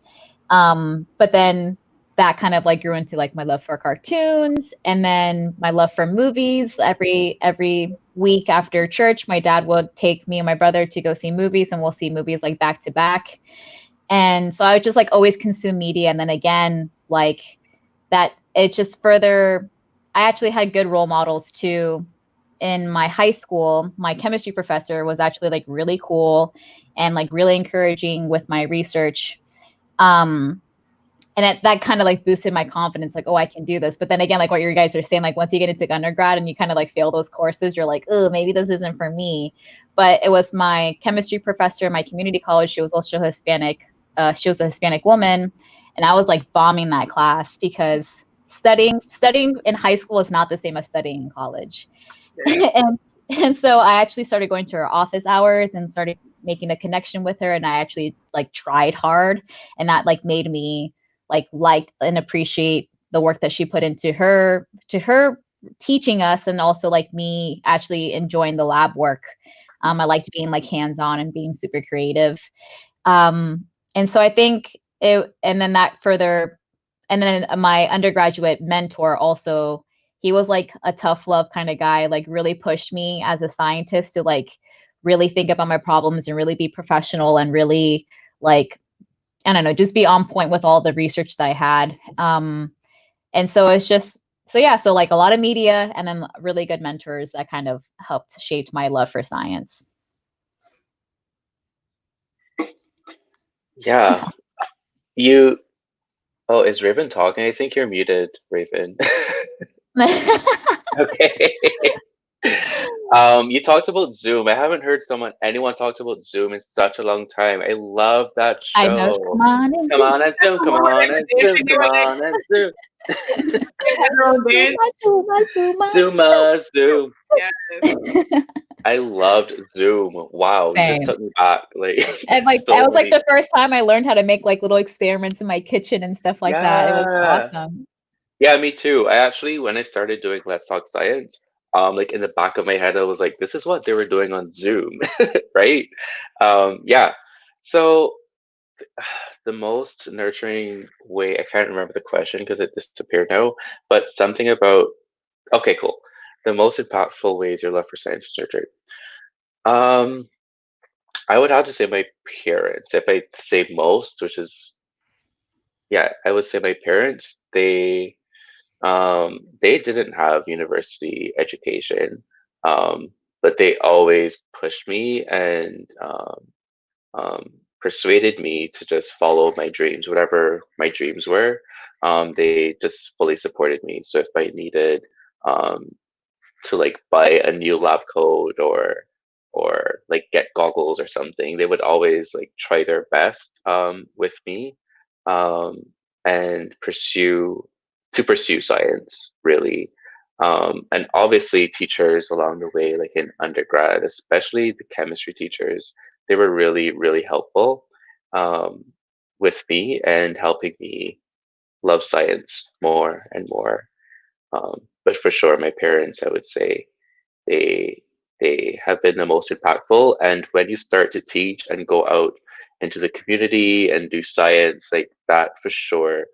But then that kind of like grew into like my love for cartoons, and then my love for movies. Every week after church, my dad would take me and my brother to go see movies, and we'll see movies like back to back. And so I would just like always consume media. And then again, like that, it just further, I actually had good role models too. In my high school, my chemistry professor was actually like really cool and like really encouraging with my research. And that kind of like boosted my confidence, like, oh, I can do this. But then again, like what you guys are saying, like once you get into undergrad and you kind of like fail those courses, you're like, oh, maybe this isn't for me. But it was my chemistry professor in my community college. She was also Hispanic. She was a Hispanic woman. And I was like bombing that class because studying in high school is not the same as studying in college. and so I actually started going to her office hours and started making a connection with her. And I actually like tried hard, and that like made me like and appreciate the work that she put into her teaching us, and also like me actually enjoying the lab work. I liked being like hands-on and being super creative. And so I think and then that further, and then my undergraduate mentor also, he was like a tough love kind of guy, like really pushed me as a scientist to like really think about my problems and really be professional and really like, I don't know, just be on point with all the research that I had. And so it's just So like a lot of media and then really good mentors that kind of helped shape my love for science. Yeah. Oh, is Raven talking? I think you're muted, Raven. Okay. You talked about Zoom. I haven't heard anyone talk about Zoom in such a long time. I love that I know. show. Come on and Come on and Zoom, come on and Zoom, come on and Zoom. Zuma, Zoom. Yes. I loved Zoom. Wow, you just Same. took me back. Like, And like so that was like many. the first time I learned how to make like little experiments in my kitchen and stuff like that. It was Yeah. awesome. Yeah, me too. I actually, when I started doing Let's Talk Science, like in the back of my head, I was like, this is what they were doing on Zoom, right? Yeah. So the most nurturing way, I can't remember the question because it disappeared now, but something about, okay, cool. The most impactful ways your love for science was nurtured. Um, I would have to say my parents. If I say most, which is, yeah, I would say my parents. They didn't have university education, but they always pushed me and persuaded me to just follow my dreams, whatever my dreams were. They just fully supported me. So if I needed um, to like buy a new lab coat or like get goggles or something, they would always like try their best with me um, and pursue science really. And obviously teachers along the way, like in undergrad, especially the chemistry teachers, they were really, really helpful um, with me and helping me love science more and more. But for sure, my parents, I would say, they they have been the most impactful. And when you start to teach and go out into the community and do science, like that for sure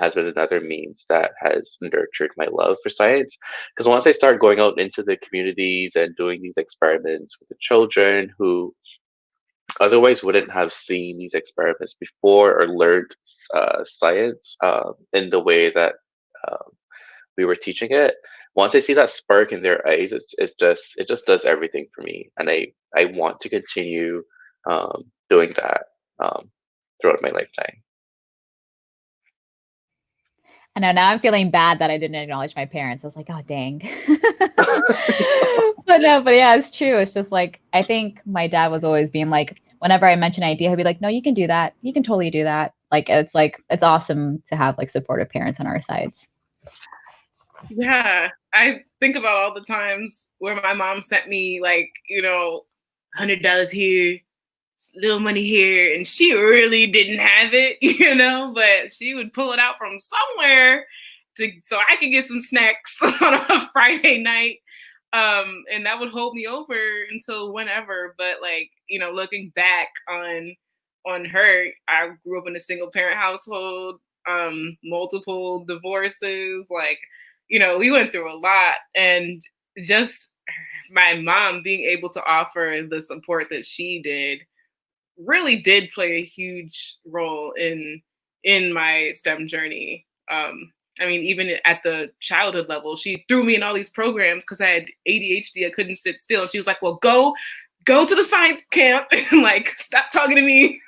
has been another means that has nurtured my love for science. Because once I start going out into the communities and doing these experiments with the children who otherwise wouldn't have seen these experiments before or learned science in the way that um, we were teaching it. Once I see that spark in their eyes, it just does everything for me, and I want to continue doing that throughout my lifetime. I know now I'm feeling bad that I didn't acknowledge my parents. I was like, oh dang. But yeah, it's true. It's just like I think my dad was always being like, whenever I mention an idea, he'd be like, no, you can do that. You can totally do that. Like it's awesome to have like supportive parents on our sides. Yeah, I think about all the times where my mom sent me like, $100 here, little money here, and she really didn't have it, but she would pull it out from somewhere so I could get some snacks on a Friday night. And that would hold me over until whenever. But like, looking back on her, I grew up in a single parent household, multiple divorces, like, we went through a lot, and just my mom being able to offer the support that she did really did play a huge role in my STEM journey. I mean, even at the childhood level, she threw me in all these programs because I had ADHD. I couldn't sit still. And she was like, well, go to the science camp and like, stop talking to me.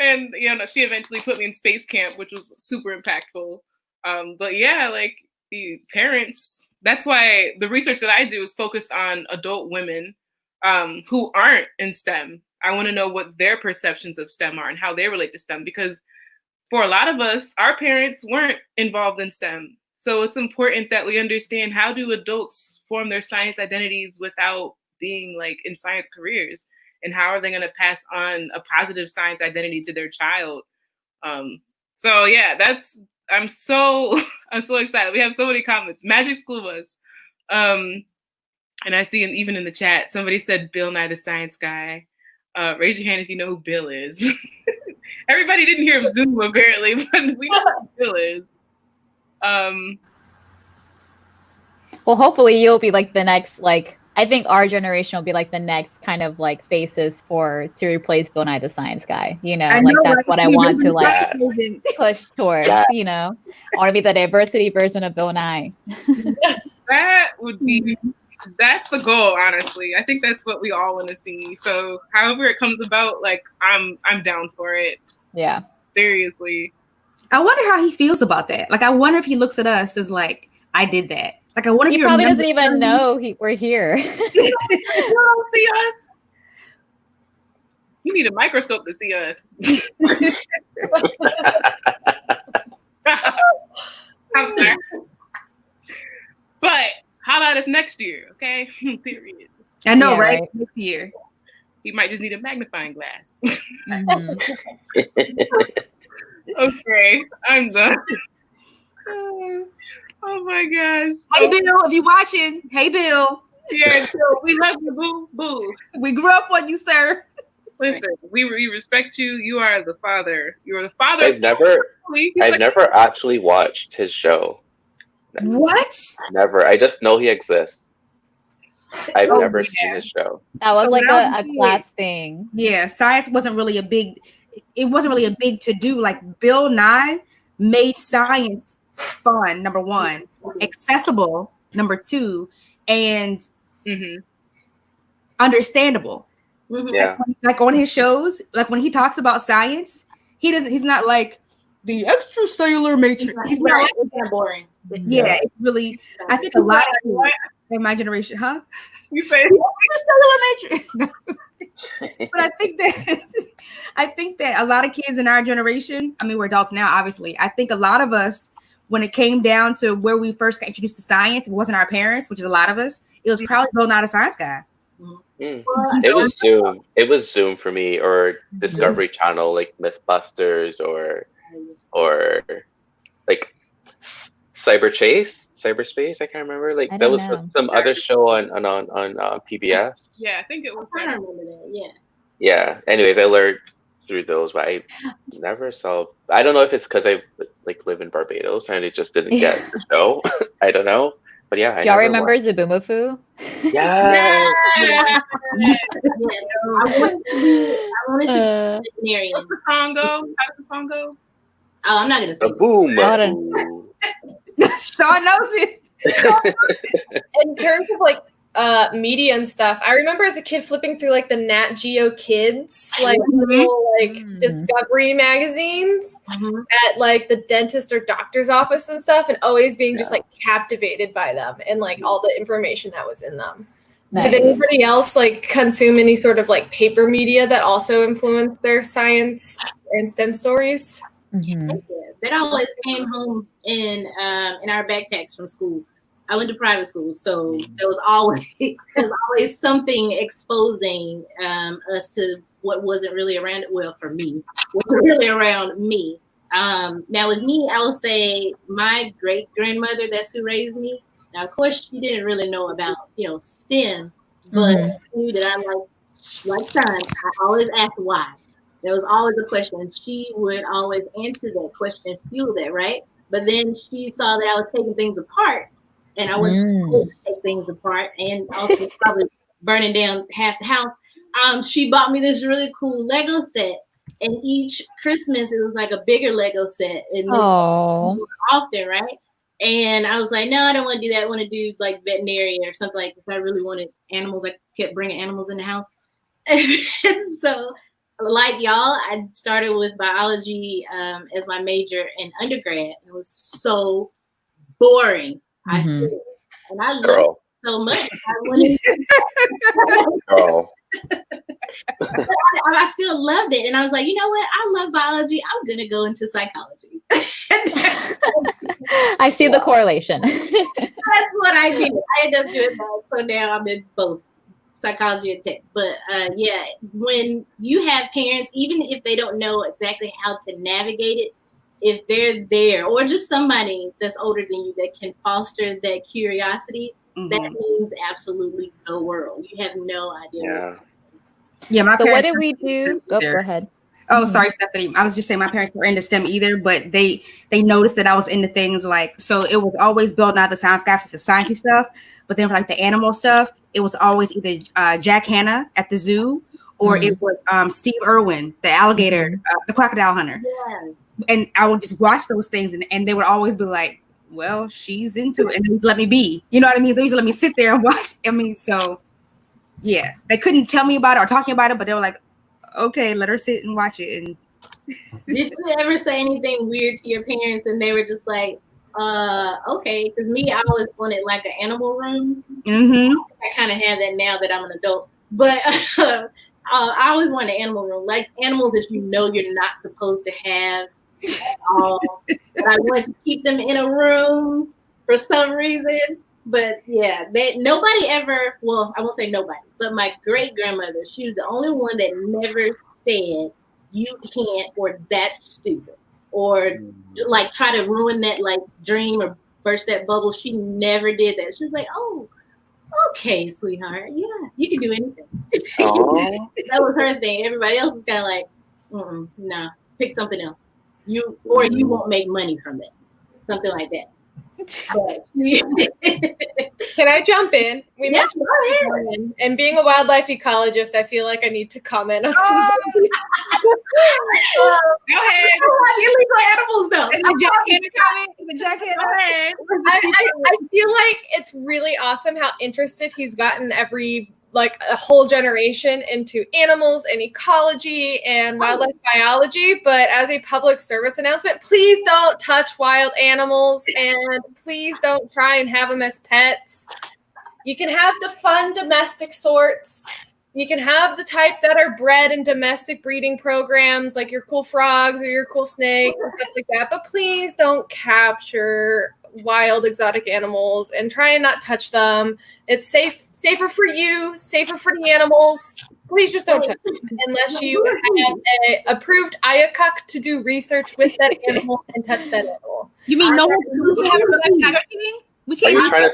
And, she eventually put me in space camp, which was super impactful. But yeah, like the parents, that's why the research that I do is focused on adult women who aren't in STEM. I want to know what their perceptions of STEM are and how they relate to STEM, because for a lot of us, our parents weren't involved in STEM. So it's important that we understand, how do adults form their science identities without being like in science careers? And how are they going to pass on a positive science identity to their child? So yeah, I'm so excited. We have so many comments. Magic School Bus. And I see even in the chat, somebody said Bill Nye the Science Guy. Raise your hand if you know who Bill is. Everybody didn't hear of Zoom apparently, but we know who Bill is. Well, hopefully you'll be like the next like I think our generation will be like the next kind of like faces to replace Bill Nye the Science Guy. You know, like that's what I want to like push towards. You know, I want to be the diversity version of Bill Nye. That would be. That's the goal, honestly. I think that's what we all want to see. So, however it comes about, like I'm down for it. Yeah. Seriously. I wonder how he feels about that. Like, I wonder if he looks at us as like, I did that. Like, I wonder if he probably doesn't even know we're here. You don't see us. You need a microscope to see us. I'm sorry. But how about us next year, okay? Period. I know, right? Next year. He might just need a magnifying glass. Okay, I'm done. Oh my gosh. Hey, Bill, if you're watching, hey, Bill. Yeah, Bill, we love you, boo, boo. We grew up on you, sir. Listen, we respect you. You are the father. You are the father. I've never actually watched his show. What? Never. I just know he exists. I've never seen his show. That was like a class thing. Yeah, science wasn't really a big to do. Like Bill Nye made science fun, number one, accessible, number two, and understandable. Yeah. Like on his shows, like when he talks about science, he's not like the extracellular matrix. He's not like, it's kind of boring. Yeah, it's really. I think a lot of people in my generation, huh? You say extracellular matrix. But I think that a lot of kids in our generation, I mean, we're adults now, obviously. I think a lot of us, when it came down to where we first got introduced to science, it wasn't our parents, which is a lot of us. It was probably Bill Nye the Science Guy. It was Zoom. It was Zoom for me, or Discovery Channel, like Mythbusters, or like Cyberspace. I can't remember. Like that was some other show on PBS. Yeah, I think it was. I don't remember that. Yeah. Yeah. Anyways, I learned through those, but I never saw. I don't know if it's because I like live in Barbados and I just didn't get the show. I don't know. But yeah, do y'all remember Zaboomafoo? Yeah. I wanted to be a veterinarian. How's the song go? How does the song go? Oh, I'm not gonna say. Zaboomafoo. Sean knows it. In terms of like media and stuff, I remember as a kid flipping through like the Nat Geo Kids, like little like Discovery magazines at like the dentist or doctor's office and stuff, and always being just like captivated by them and like all the information that was in them. Nice. Did anybody else like consume any sort of like paper media that also influenced their science and STEM stories? That always came home in our backpacks from school. I went to private school, so there was always something exposing us to what wasn't really around. Well, for me, wasn't really around me. Now with me, I will say my great grandmother. That's who raised me. Now, of course, she didn't really know about STEM, but she knew that I like science. I always asked why. There was always a question, and she would always answer that question, fuel that, right? But then she saw that I was taking things apart, and I wasn't able to take things apart, and also probably burning down half the house. She bought me this really cool Lego set, and each Christmas it was like a bigger Lego set, and often, right? And I was like, no, I don't want to do that. I want to do like veterinarian or something like this. I really wanted animals. I kept bringing animals in the house, and so. Like y'all, I started with biology as my major in undergrad. It was so boring. I loved it so much. I still loved it. And I was like, you know what? I love biology. I'm going to go into psychology. I see the correlation. That's what I did. I ended up doing that. So now I'm in both. Psychology and tech. But yeah, when you have parents, even if they don't know exactly how to navigate it, if they're there or just somebody that's older than you that can foster that curiosity, that means absolutely the world. You have no idea. Yeah. So what did we do? Go ahead. Oh, sorry, Stephanie. I was just saying my parents were into STEM either, but they noticed that I was into things like, so it was always building out the science guy for the sciencey stuff, but then for like the animal stuff, it was always either Jack Hanna at the zoo or it was Steve Irwin, the alligator, the crocodile hunter. Yes. And I would just watch those things and they would always be like, well, she's into it, and they just let me be. You know what I mean? They used to let me sit there and watch. I mean, so yeah, they couldn't tell me about it or talking about it, but they were like, okay, let her sit and watch it. And did you ever say anything weird to your parents and they were just like, okay? Because me, I always wanted like an animal room. I kind of have that now that I'm an adult, but I always wanted an animal room, like animals that you know you're not supposed to have at all. But I wanted to keep them in a room for some reason. But yeah, nobody ever, well, I won't say nobody, but my great grandmother, she was the only one that never said you can't or that's stupid or like try to ruin that like dream or burst that bubble. She never did that. She was like, oh, okay, sweetheart, yeah, you can do anything. That was her thing. Everybody else is kind of like, nah, pick something else. You won't make money from it. Something like that. Can I jump in? We mentioned Mormon, and being a wildlife ecologist, I feel like I need to comment on something. Go ahead. Illegal animals, though. Is the Jack Hanna comment? Is the Jack Hanna? Go ahead. I feel like it's really awesome how interested he's gotten like a whole generation into animals and ecology and wildlife biology. But as a public service announcement, please don't touch wild animals and please don't try and have them as pets. You can have the fun domestic sorts. You can have the type that are bred in domestic breeding programs, like your cool frogs or your cool snakes and stuff like that. But please don't capture wild exotic animals and try and not touch them. It's safer for you, safer for the animals. Please just don't touch them unless you have an approved IACUC to do research with that animal and touch that animal. You mean no one we can't Are you trying to?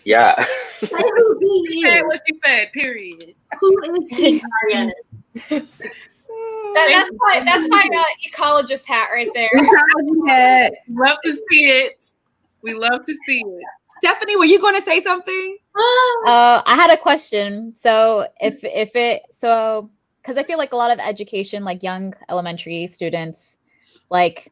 Yeah. She said what she said, period. Who is he, Ariana? That's my ecologist hat right there. Love to see it. We love to see it. Stephanie, were you going to say something? I had a question. So because I feel like a lot of education, like young elementary students, like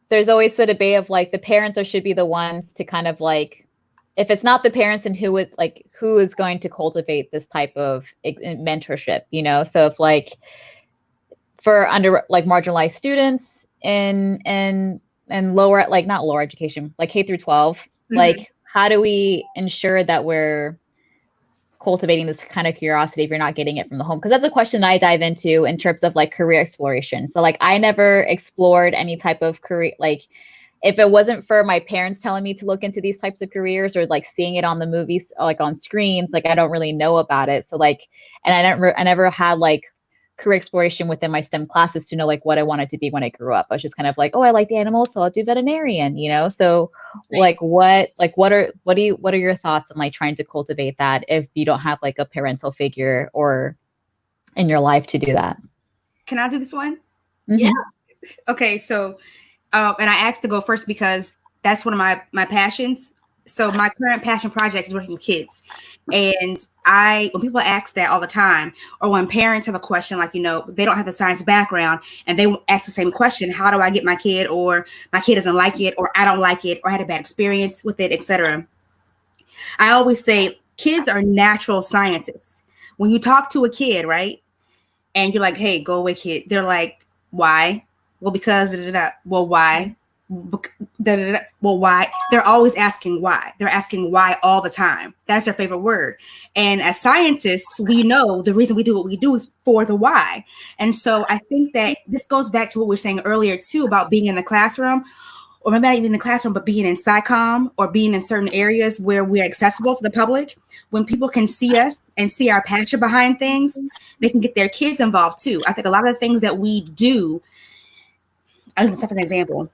there's always the debate of like the parents should be the ones to kind of like, if it's not the parents, then who is going to cultivate this type of mentorship, you know? So if like for under like marginalized students and lower, like not lower education, like K through 12, like how do we ensure that we're cultivating this kind of curiosity if you're not getting it from the home? Because that's a question I dive into in terms of like career exploration. So like I never explored any type of career, like if it wasn't for my parents telling me to look into these types of careers or like seeing it on the movies, like on screens, like I don't really know about it. So like, and I never had like career exploration within my STEM classes to know like what I wanted to be when I grew up. I was just kind of like, oh, I liked animals, so I'll do veterinarian, you know? So like what are your thoughts on like trying to cultivate that if you don't have like a parental figure or in your life to do that? Can I do this one? Yeah. Okay. So, and I asked to go first because that's one of my passions. So my current passion project is working with kids. And when people ask that all the time, or when parents have a question, like, you know, they don't have the science background and they ask the same question, how do I get my kid, or my kid doesn't like it, or I don't like it, or I had a bad experience with it, etc. I always say kids are natural scientists. When you talk to a kid, right, and you're like, hey, go away, kid. They're like, why? Well, because, well, why? Well, why? They're always asking why. They're asking why all the time. That's their favorite word. And as scientists, we know the reason we do what we do is for the why. And so I think that this goes back to what we were saying earlier too about being in the classroom, or maybe not even in the classroom, but being in SciComm or being in certain areas where we're accessible to the public. When people can see us and see our passion behind things, they can get their kids involved too. I think a lot of the things that we do, I'll give an example.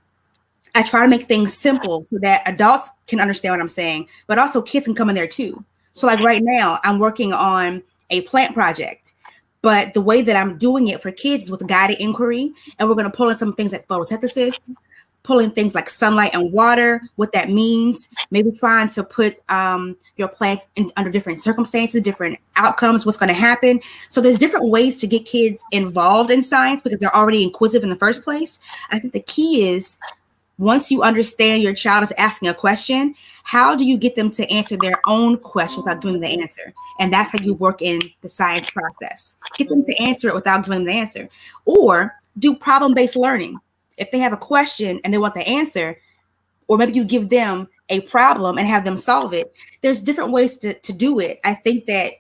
I try to make things simple so that adults can understand what I'm saying, but also kids can come in there too. So like right now, I'm working on a plant project. But the way that I'm doing it for kids is with guided inquiry, and we're going to pull in some things like photosynthesis, pull in things like sunlight and water, what that means, maybe trying to put your plants under different circumstances, different outcomes, what's going to happen. So there's different ways to get kids involved in science because they're already inquisitive in the first place. I think the key is once you understand your child is asking a question, how do you get them to answer their own question without giving the answer? And that's how you work in the science process. Get them to answer it without giving them the answer. Or do problem-based learning. If they have a question and they want the answer, or maybe you give them a problem and have them solve it, there's different ways to do it. I think that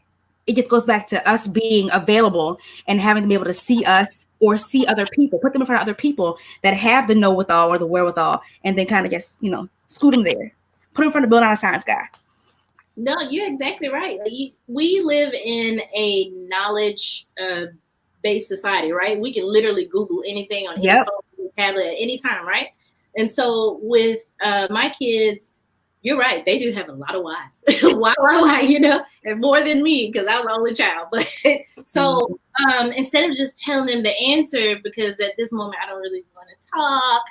it just goes back to us being available and having to be able to see us or see other people, put them in front of other people that have the know-with-all or the wherewithal, and then kind of just, scoot them there. Put them in front of Bill Nye the Science Guy. No, you're exactly right. We live in a knowledge based society, right? We can literally Google anything on any phone, tablet at any time, right? And so with my kids, you're right. They do have a lot of whys. Why, and more than me because I was the only child. But so instead of just telling them the answer, because at this moment I don't really want to talk,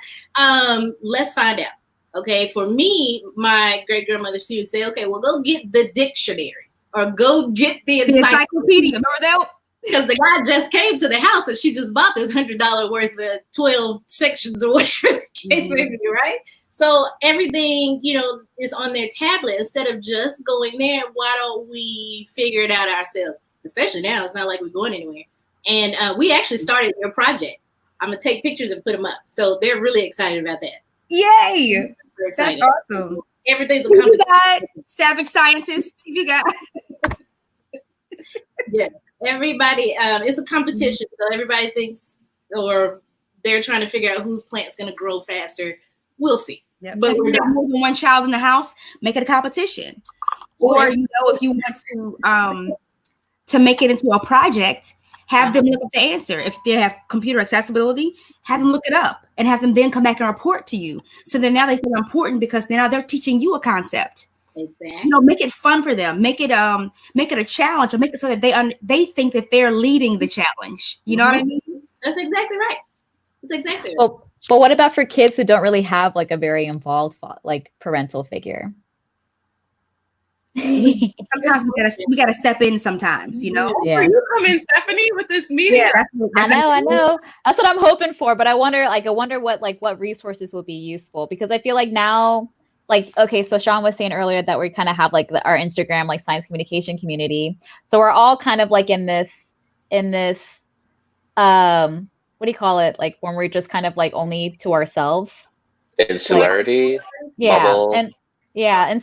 let's find out. Okay, for me, my great grandmother, she would say, okay, well, go get the dictionary or go get the encyclopedia. Remember that? Because the guy just came to the house and she just bought this $100 worth of 12 sections or whatever the case may be, right? So everything, is on their tablet. Instead of just going there, why don't we figure it out ourselves? Especially now, it's not like we're going anywhere. And we actually started their project. I'm going to take pictures and put them up. So they're really excited about that. Yay! That's awesome. Everything's a TV guy, Savage Scientist, TV guy. Yeah. Everybody, it's a competition. So everybody thinks, or they're trying to figure out whose plant's going to grow faster. We'll see. Yep. But when you're more than one child in the house, make it a competition. Or, if you want to make it into a project, have them look up the answer. If they have computer accessibility, have them look it up and have them then come back and report to you. So then now they feel important because now they're teaching you a concept. Exactly. Make it fun for them. Make it a challenge, or make it so that they think that they're leading the challenge. You know what I mean? That's exactly right. That's exactly right. Well, but what about for kids who don't really have like a very involved parental figure? Sometimes we gotta step in. Sometimes, Yeah. You come in, Stephanie, with this meeting. Yeah, I know. That's what I'm hoping for. But I wonder what resources will be useful, because I feel like now. Okay, so Sean was saying earlier that we kind of have our Instagram science communication community. So we're all kind of in this what do you call it? When we're just kind of only to ourselves. Insularity. Bubble. And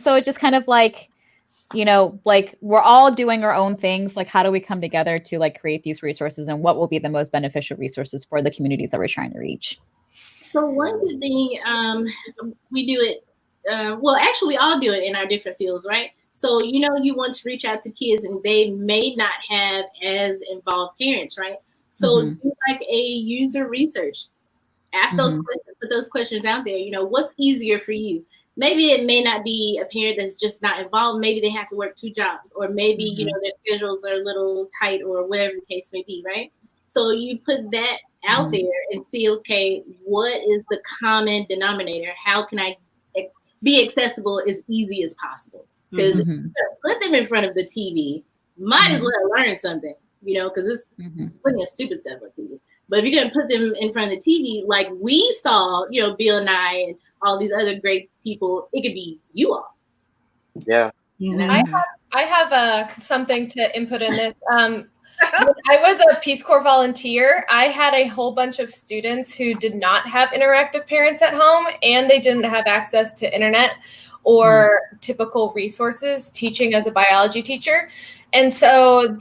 so it just kind of we're all doing our own things. How do we come together to create these resources, and what will be the most beneficial resources for the communities that we're trying to reach? So one good thing, we do it. Well, actually, we all do it in our different fields, right? So, you want to reach out to kids and they may not have as involved parents, right? So do a user research. Ask those questions, put those questions out there. What's easier for you? Maybe it may not be a parent that's just not involved. Maybe they have to work 2 jobs, or maybe, their schedules are a little tight, or whatever the case may be, right? So you put that out there and see, okay, what is the common denominator? How can I be accessible as easy as possible? Because put them in front of the TV, might as well learn something, because it's plenty of stupid stuff on TV. But if you're going to put them in front of the TV, like we saw, Bill Nye and all these other great people, it could be you all. Yeah. I have something to input in this. When I was a Peace Corps volunteer, I had a whole bunch of students who did not have interactive parents at home, and they didn't have access to internet or typical resources teaching as a biology teacher. And so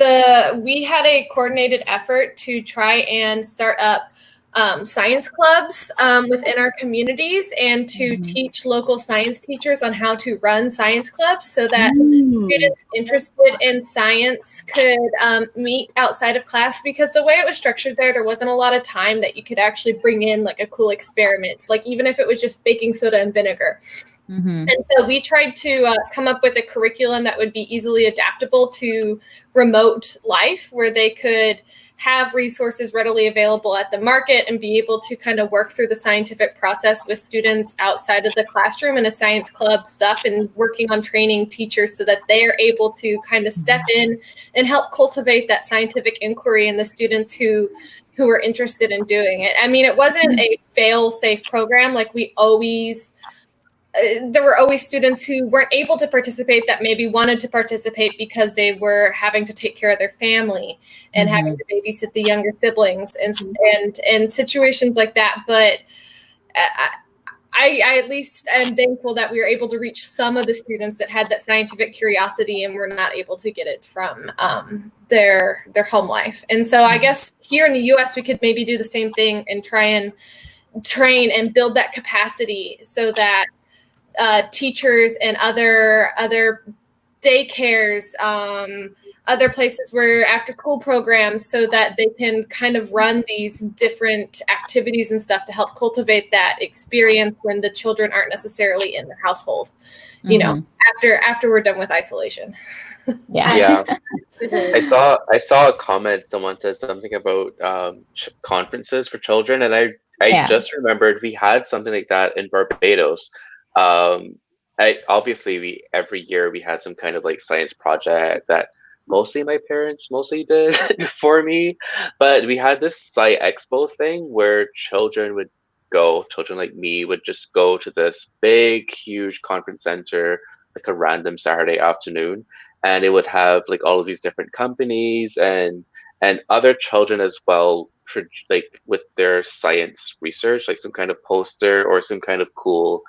we had a coordinated effort to try and start up science clubs within our communities and to teach local science teachers on how to run science clubs so that students interested in science could meet outside of class, because the way it was structured there wasn't a lot of time that you could actually bring in like a cool experiment, like even if it was just baking soda and vinegar. And so we tried to come up with a curriculum that would be easily adaptable to remote life, where they could have resources readily available at the market and be able to kind of work through the scientific process with students outside of the classroom in a science club stuff, and working on training teachers so that they are able to kind of step in and help cultivate that scientific inquiry in the students who are interested in doing it. I mean, it wasn't a fail-safe program. Like there were always students who weren't able to participate that maybe wanted to participate because they were having to take care of their family and having to babysit the younger siblings and situations like that. But I at least am thankful that we were able to reach some of the students that had that scientific curiosity and were not able to get it from their home life. And so I guess here in the US, we could maybe do the same thing and try and train and build that capacity so that teachers and other daycares, other places where after school programs, so that they can kind of run these different activities and stuff to help cultivate that experience when the children aren't necessarily in the household, you know, after we're done with isolation. Yeah. I saw a comment. Someone said something about conferences for children, and I just remembered we had something like that in Barbados. Obviously every year we had some kind of like science project that mostly my parents did for me, but we had this Sci Expo thing where children like me would just go to this big, huge conference center, like a random Saturday afternoon, and it would have like all of these different companies and other children as well, like with their science research, like some kind of poster or some kind of cool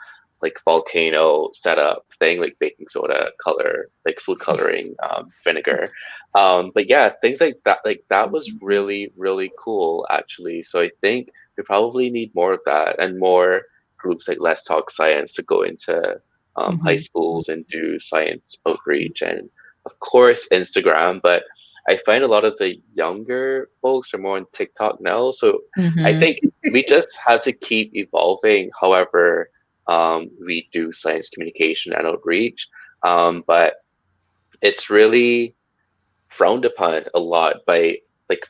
like volcano setup thing, like baking soda, color, like food coloring, vinegar. But yeah, things like that was really, really cool actually. So I think we probably need more of that, and more groups like Let's Talk Science to go into high schools and do science outreach, and of course Instagram. But I find a lot of the younger folks are more on TikTok now. So I think we just have to keep evolving. However, we do science communication and outreach, but it's really frowned upon a lot by like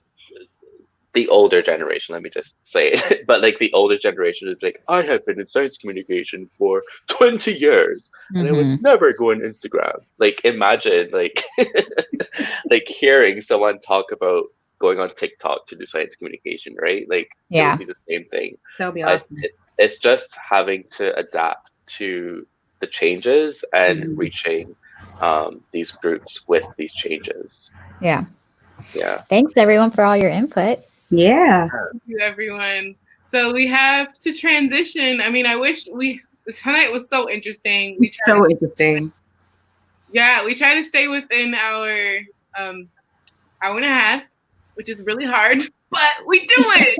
the older generation. Let me just say it. But like the older generation is like, I have been in science communication for 20 years and I would never go on Instagram. Like imagine like like hearing someone talk about going on TikTok to do science communication, right? Like it would be the same thing. That'll be awesome. It's just having to adapt to the changes and reaching these groups with these changes. Yeah. Yeah. Thanks everyone for all your input. Yeah. Thank you, everyone. So we have to transition. I mean, I wish tonight was so interesting. Interesting. Yeah, we try to stay within our hour and a half, which is really hard, but we do it.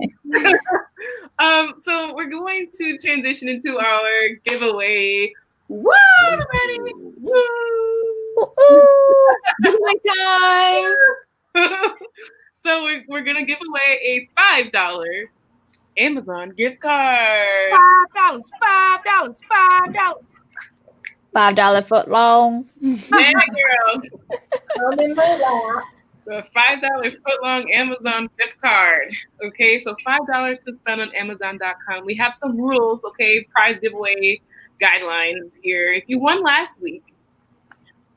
So we're going to transition into our giveaway. Woo, everybody! Woo! Giveaway time! So we're gonna give away a $5 Amazon gift card. $5. $5 foot long. Yeah, girl. So a $5 foot-long Amazon gift card. Okay, so $5 to spend on Amazon.com. We have some rules, okay, prize giveaway guidelines here. If you won last week,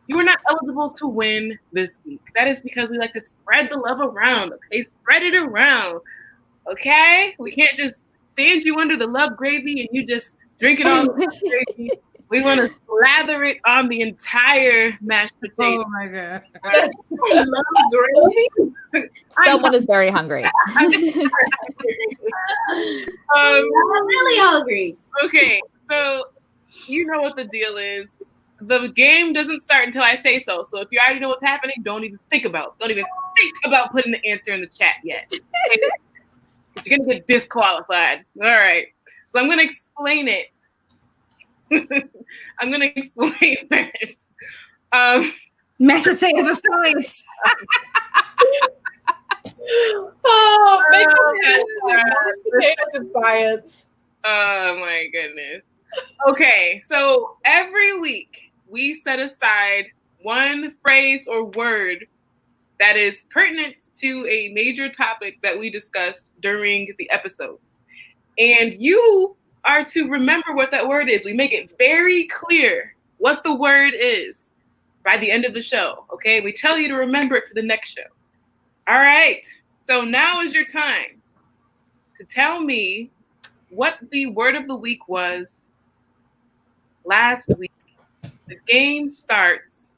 you are not eligible to win this week. That is because we like to spread the love around, okay? Spread it around, okay? We can't just stand you under the love gravy and you just drink it all. Gravy. We want to slather it on the entire mashed potato. Oh my God. I love gravy. Someone is very hungry. I'm really hungry. Okay, so you know what the deal is. The game doesn't start until I say so. So if you already know what's happening, don't even think about putting the answer in the chat yet. Okay? You're going to get disqualified. All right. So I'm going to explain it. I'm going to explain this. Mashed potatoes of science. Potatoes and science. Oh my goodness. Okay, so every week we set aside one phrase or word that is pertinent to a major topic that we discussed during the episode. And you are to remember what that word is. We make it very clear what the word is by the end of the show, okay? We tell you to remember it for the next show. All right, so now is your time to tell me what the word of the week was last week. The game starts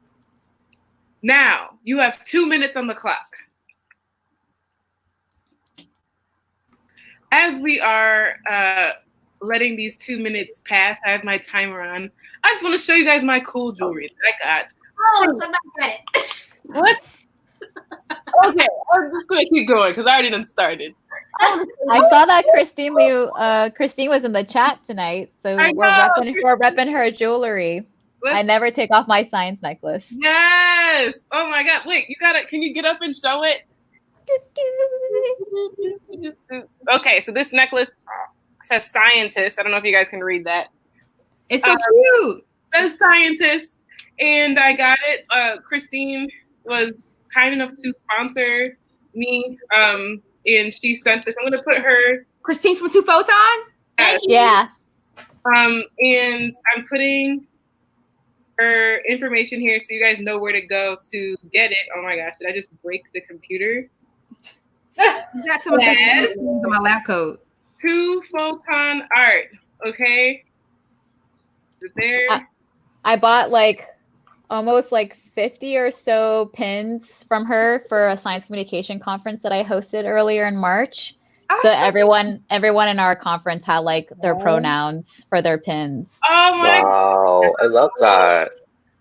now. You have 2 minutes on the clock. As we are letting these 2 minutes pass, I have my timer on. I just want to show you guys my cool jewelry that I got. Oh, somebody got it. What? Okay, I'm just going to keep going because I already done started. I saw that Christine was in the chat tonight, so we're repping her jewelry. I never take off my science necklace. Yes. Oh my God. Wait, you got it. Can you get up and show it? Okay, so this necklace says scientist. I don't know if you guys can read that. It's so cute. It says scientist, and I got it. Christine was kind enough to sponsor me, and she sent this. I'm gonna put her. Christine from Two Photon? Yeah. And I'm putting her information here so you guys know where to go to get it. Oh my gosh, did I just break the computer? That's some yes. On my lab coat. Two Photon Art. Okay. Is it there? I bought almost 50 or so pins from her for a science communication conference that I hosted earlier in March. Awesome. So everyone in our conference had their pronouns for their pins. Oh my wow, I love that.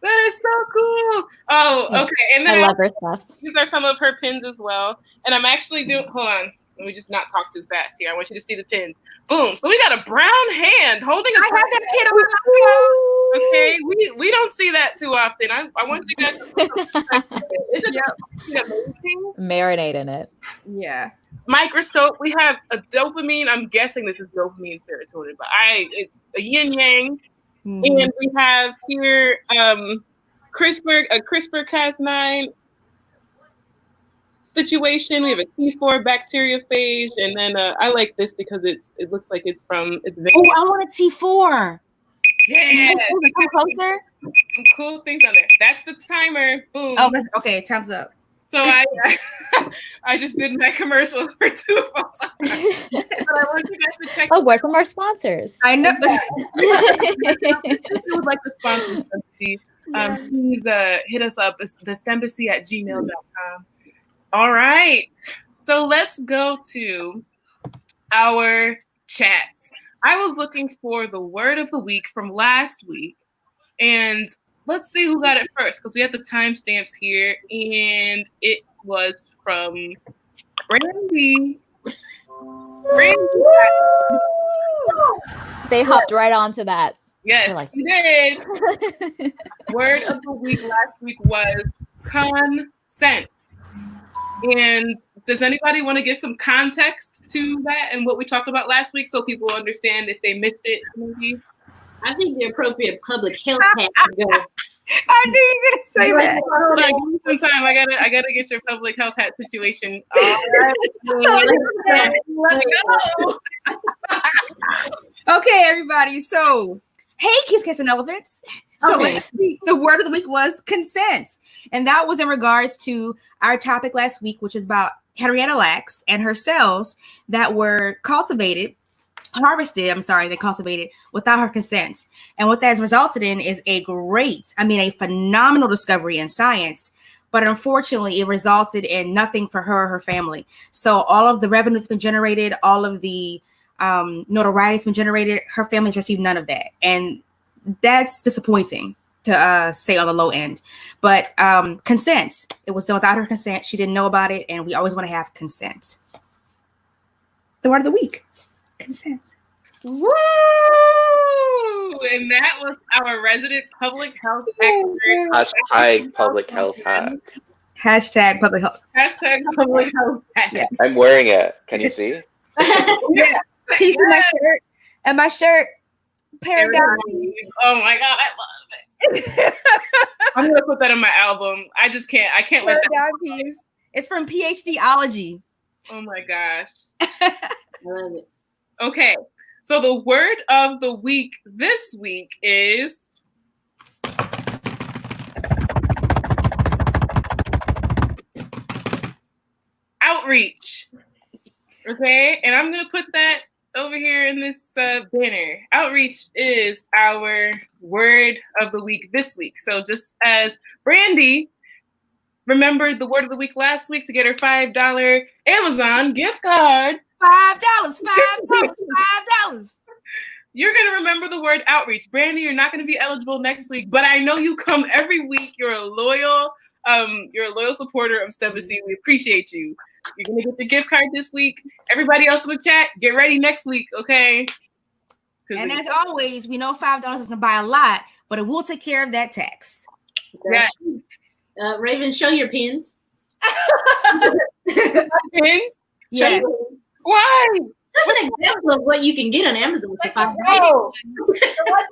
That is so cool. Oh, okay. And then I love her stuff. These are some of her pins as well. And I'm actually doing, hold on. Let me just not talk too fast here. I want you to see the pins. Boom. So we got a brown hand holding a I have that pin on my phone. Okay. We don't see that too often. I want you guys to is it amazing? Marinate in it. Yeah. Microscope. We have a dopamine. I'm guessing this is dopamine serotonin, but it's a yin yang. Mm-hmm. And we have here a CRISPR-Cas9 situation. We have a T4 bacteriophage, and then I like this because it looks like it's from it's. Oh, I want a T4. Yeah, closer. Some cool things on there. That's the timer. Boom. Oh, okay. Time's up. So I just did my commercial for Two Photon. But I want you guys to check. Oh, word from our sponsors. I know. If you would like to sponsor STEMbassy, please hit us up. It's the STEMbassy@gmail.com. All right. So let's go to our chats. I was looking for the word of the week from last week, and let's see who got it first, because we have the timestamps here, and it was from Brandy. They hopped right onto that. Yes, you did. Word of the week last week was consent. And does anybody want to give some context to that and what we talked about last week so people understand if they missed it? Maybe? I think the appropriate public health hat to go. I knew you were gonna say that. Hold on, give me some time. I gotta get your public health hat situation. All right. Let's go. Okay, everybody. So, hey, kids, cats, and elephants. So the word of the week was consent. And that was in regards to our topic last week, which is about Henrietta Lacks and her cells that were cultivated without her consent. And what that has resulted in is a phenomenal discovery in science. But unfortunately, it resulted in nothing for her or her family. So all of the revenue that's been generated, all of the notoriety that's been generated, her family's received none of that. And that's disappointing to say on the low end. But consent, it was done without her consent. She didn't know about it. And we always want to have consent. the word of the week. Consent. Woo! And that was our resident public health expert. Hashtag public health hat. Hashtag public health. Hashtag public health hat. Yeah. I'm wearing it. Can you see? Yeah. Can you see my shirt? And my shirt, Paradigm. Oh my God, I love it. I'm gonna put that in my album. I can't let that. Paradigm piece. It's from PhDology. Oh my gosh. I love it. Okay. So the word of the week this week is outreach. Okay, and I'm gonna put that over here in this banner. Outreach is our word of the week this week. So just as Brandy remembered the word of the week last week to get her $5 Amazon gift card. $5. You're going to remember the word outreach. Brandy, you're not going to be eligible next week, but I know you come every week. You're a loyal supporter of STEMbassy. We appreciate you. You're going to get the gift card this week. Everybody else in the chat, get ready next week, okay? And as always, we know $5 is going to buy a lot, but it will take care of that tax. Yeah. Raven, show your pins. Pins? Yeah. Why? Just an example of what you can get on Amazon for $5.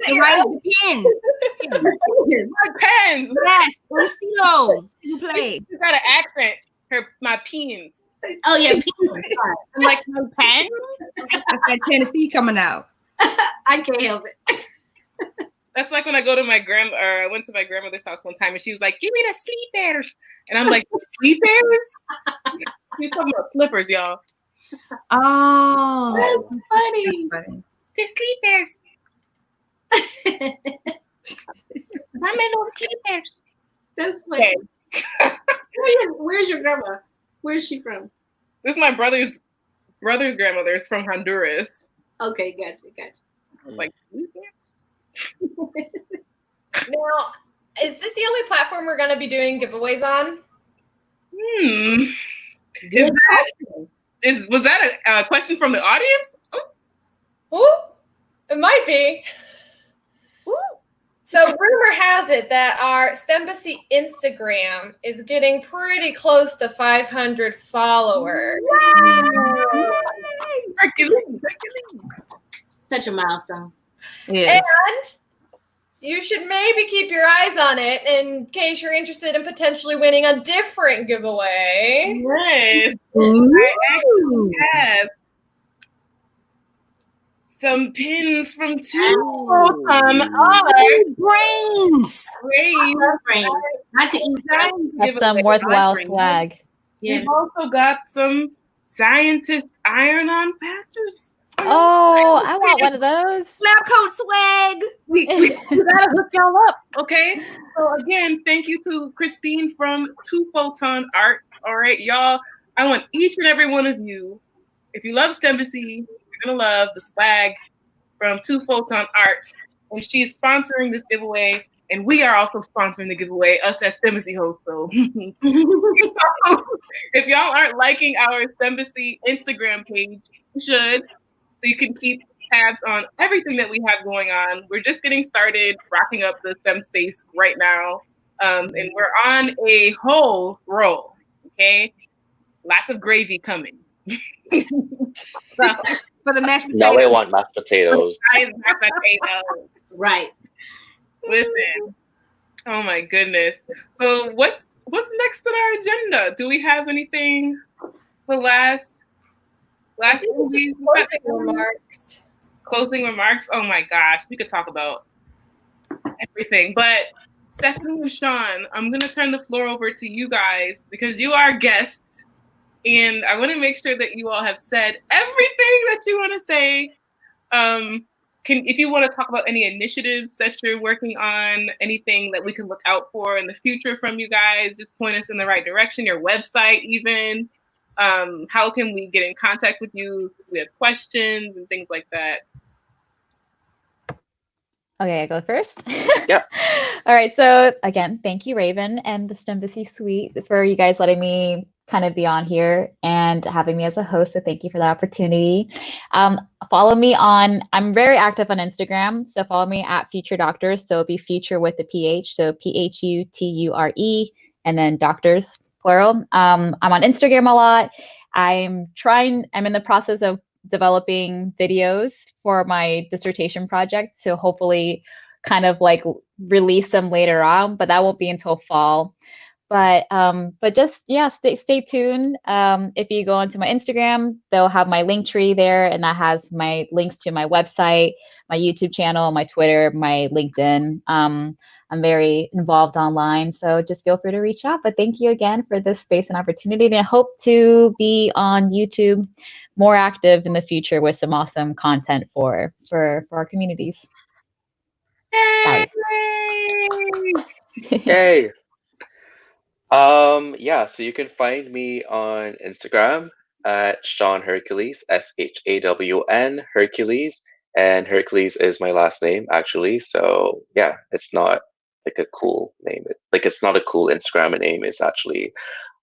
The writing pin. My pens. Yes. Estilo. You play. You got to accent my pins. Oh yeah, pins. I'm like, my pen? That's that Tennessee coming out. I can't help it. That's like when I go to I went to my grandmother's house one time and she was like, give me the sleepers. And I'm like, sleepers? She's talking about slippers, y'all. Oh. That's funny. The sleepers. My little sleepers. That's funny. Okay. Where's your grandma? Where's she from? This is my brother's grandmother. Is from Honduras. Okay, gotcha. I was like, sleepers? Now, is this the only platform we're going to be doing giveaways on? Was that a question from the audience? Ooh, it might be. Ooh. So rumor has it that our STEMbassy Instagram is getting pretty close to 500 followers. Such a milestone. Yes. And you should maybe keep your eyes on it in case you're interested in potentially winning a different giveaway. Yes. Ooh. I actually have some pins from two full-time brains. Not to eat. That's some worthwhile swag. Yeah. We've also got some scientist iron-on patches. Oh, I want one of those. Lab coat swag. We gotta hook y'all up, okay? So again, thank you to Christine from Two Photon Art. All right, y'all. I want each and every one of you, if you love STEMbassy, you're gonna love the swag from Two Photon Art. And she's sponsoring this giveaway, and we are also sponsoring the giveaway, us as STEMbassy hosts. So if y'all aren't liking our STEMbassy Instagram page, you should. So you can keep tabs on everything that we have going on. We're just getting started rocking up the STEM space right now. And we're on a whole roll, okay? Lots of gravy coming. For the mashed potatoes. Now I want mashed potatoes. Right. Listen. Oh my goodness. So what's next on our agenda? Do we have anything for last Closing remarks. Closing remarks. Oh my gosh, we could talk about everything. But Stephanie and Sean, I'm gonna turn the floor over to you guys because you are guests, and I want to make sure that you all have said everything that you want to say. If you want to talk about any initiatives that you're working on, anything that we can look out for in the future from you guys, just point us in the right direction. Your website, even. How can we get in contact with you if we have questions and things like that? Okay, I go first. Yep. All right. So again, thank you, Raven and the STEMbassy Suite, for you guys letting me kind of be on here and having me as a host. So thank you for the opportunity. Follow me I'm very active on Instagram. So follow me at Future Doctors. So it'll be future with the PH. So PHUTURE and then doctors, plural. I'm on Instagram a lot. I'm in the process of developing videos for my dissertation project. So hopefully kind of like release them later on, but that won't be until fall. But just stay tuned. If you go onto my Instagram, they'll have my link tree there, and that has my links to my website, my YouTube channel, my Twitter, my LinkedIn. I'm very involved online, so just feel free to reach out. But thank you again for this space and opportunity, and I hope to be on YouTube more active in the future with some awesome content for our communities. Yay! Yay! So you can find me on Instagram at Sean Hercules, SHAWN Hercules, and Hercules is my last name actually. So yeah, it's not like a cool name. It's not a cool Instagram name. It's actually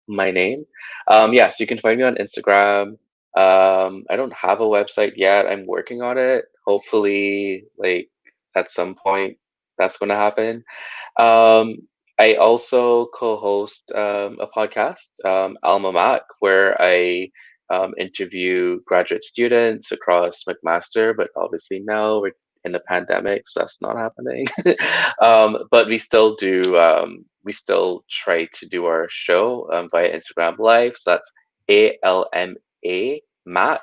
my name. So you can find me on Instagram. I don't have a website yet. I'm working on it. Hopefully, like at some point, that's going to happen. Um, I also co-host a podcast, Alma Mac, where I interview graduate students across McMaster, but obviously now we're in the pandemic, so that's not happening. But we still do. We still try to do our show via Instagram Live. So that's ALMA Mac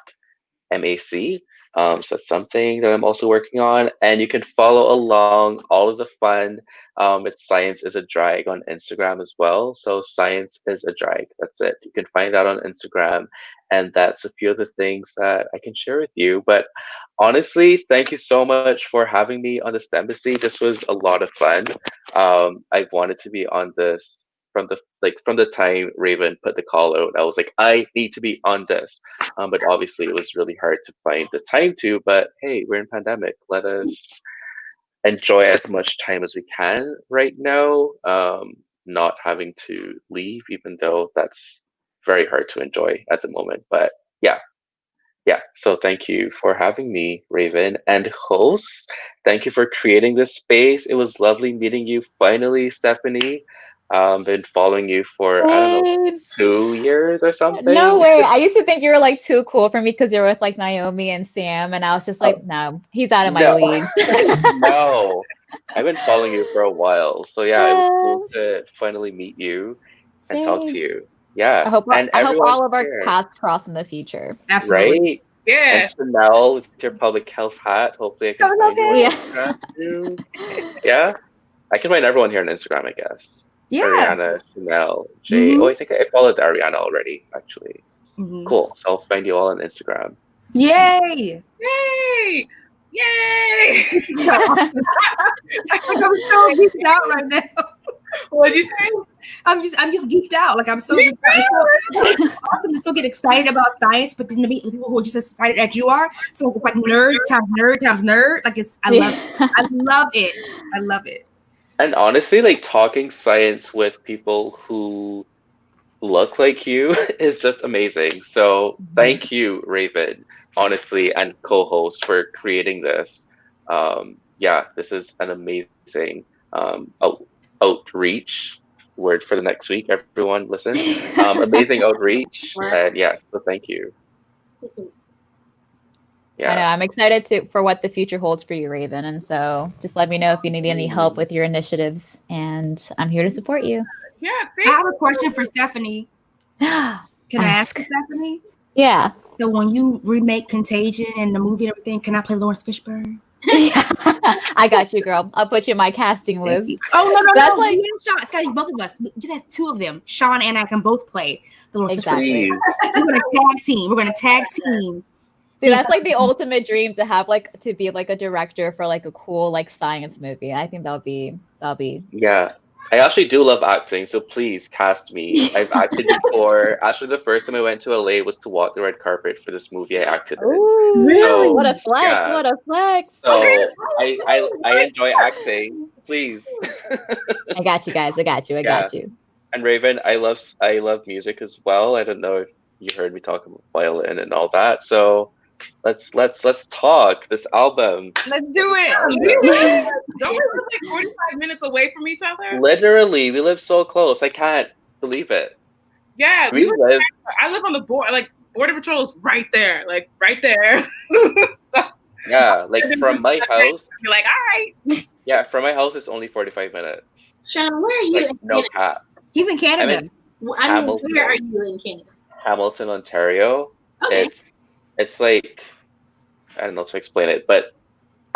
MAC. So that's something that I'm also working on. And you can follow along all of the fun with Science is a Drag on Instagram as well. So Science is a Drag. That's it. You can find that on Instagram. And that's a few of the things that I can share with you. But honestly, thank you so much for having me on the STEMbassy. This was a lot of fun. I wanted to be on this from the time Raven put the call out. I was like, I need to be on this. But obviously it was really hard to find the time to, but hey, we're in pandemic. Let us enjoy as much time as we can right now, not having to leave, even though that's very hard to enjoy at the moment. But yeah. So thank you for having me, Raven, and hosts. Thank you for creating this space. It was lovely meeting you finally, Stephanie. Been following you for, I don't know, 2 years or something. No way. I used to think you were like too cool for me because you're with like Naomi and Sam, and I was just like, no, he's out of my league. No, I've been following you for a while. So yeah, it was cool to finally meet you and talk to you. Yeah. I hope all of our paths cross in the future. Absolutely. Right? Yeah. And Chanel with your public health hat. Hopefully I can find you on Instagram too. Yeah. I can find everyone here on Instagram, I guess. Yeah. Ariana, Chanel, Jay. Oh, I think I followed Ariana already, actually. Cool. So I'll find you all on Instagram. Yay! Yay! Yay! I'm so geeked out right now. What'd you say? I'm just geeked out. Like I'm so geeked out. It's so awesome to still get excited about science, but then to meet people who are just as excited as you are. So it's like nerd times nerd. Like I love it. And honestly, like talking science with people who look like you is just amazing. So thank you, Raven, honestly, and co-host for creating this. This is an amazing outreach. Word for the next week, everyone listen. Amazing outreach. And so thank you. I know, I'm excited for what the future holds for you, Raven. And so just let me know if you need any help with your initiatives, and I'm here to support you. Yeah, I have a question for Stephanie. Can I ask Stephanie? Yeah. So when you remake Contagion and the movie and everything, can I play Lawrence Fishburne? I got you, girl. I'll put you in my casting list. Oh no! Like, Sean, it's got to be both of us. You have two of them. Sean and I can both play the Lawrence Fishburne. We're gonna tag team. Dude, that's like the ultimate dream to have, like, to be like a director for like a cool like science movie. I think that'll be. Yeah, I actually do love acting, so please cast me. I've acted before. Actually, the first time I went to LA was to walk the red carpet for this movie I acted in. Really? So, what a flex! Yeah. What a flex! So I enjoy acting. Please. I got you guys. I got you. And Raven, I love music as well. I don't know if you heard me talk about violin and all that. So let's talk this album. Let's do it. Don't we live like 45 minutes away from each other? Literally, we live so close. I can't believe it. Yeah, We live. I live on the border. Like Border Patrol is right there, like right there. So, Yeah, like from my house. you're like, all right. Yeah, from my house it's only 45 minutes. Sean, where are you? Like no cap. He's in Canada. Hamilton. Where are you in Canada? Hamilton, Ontario. Okay. It's like, I don't know how to explain it, but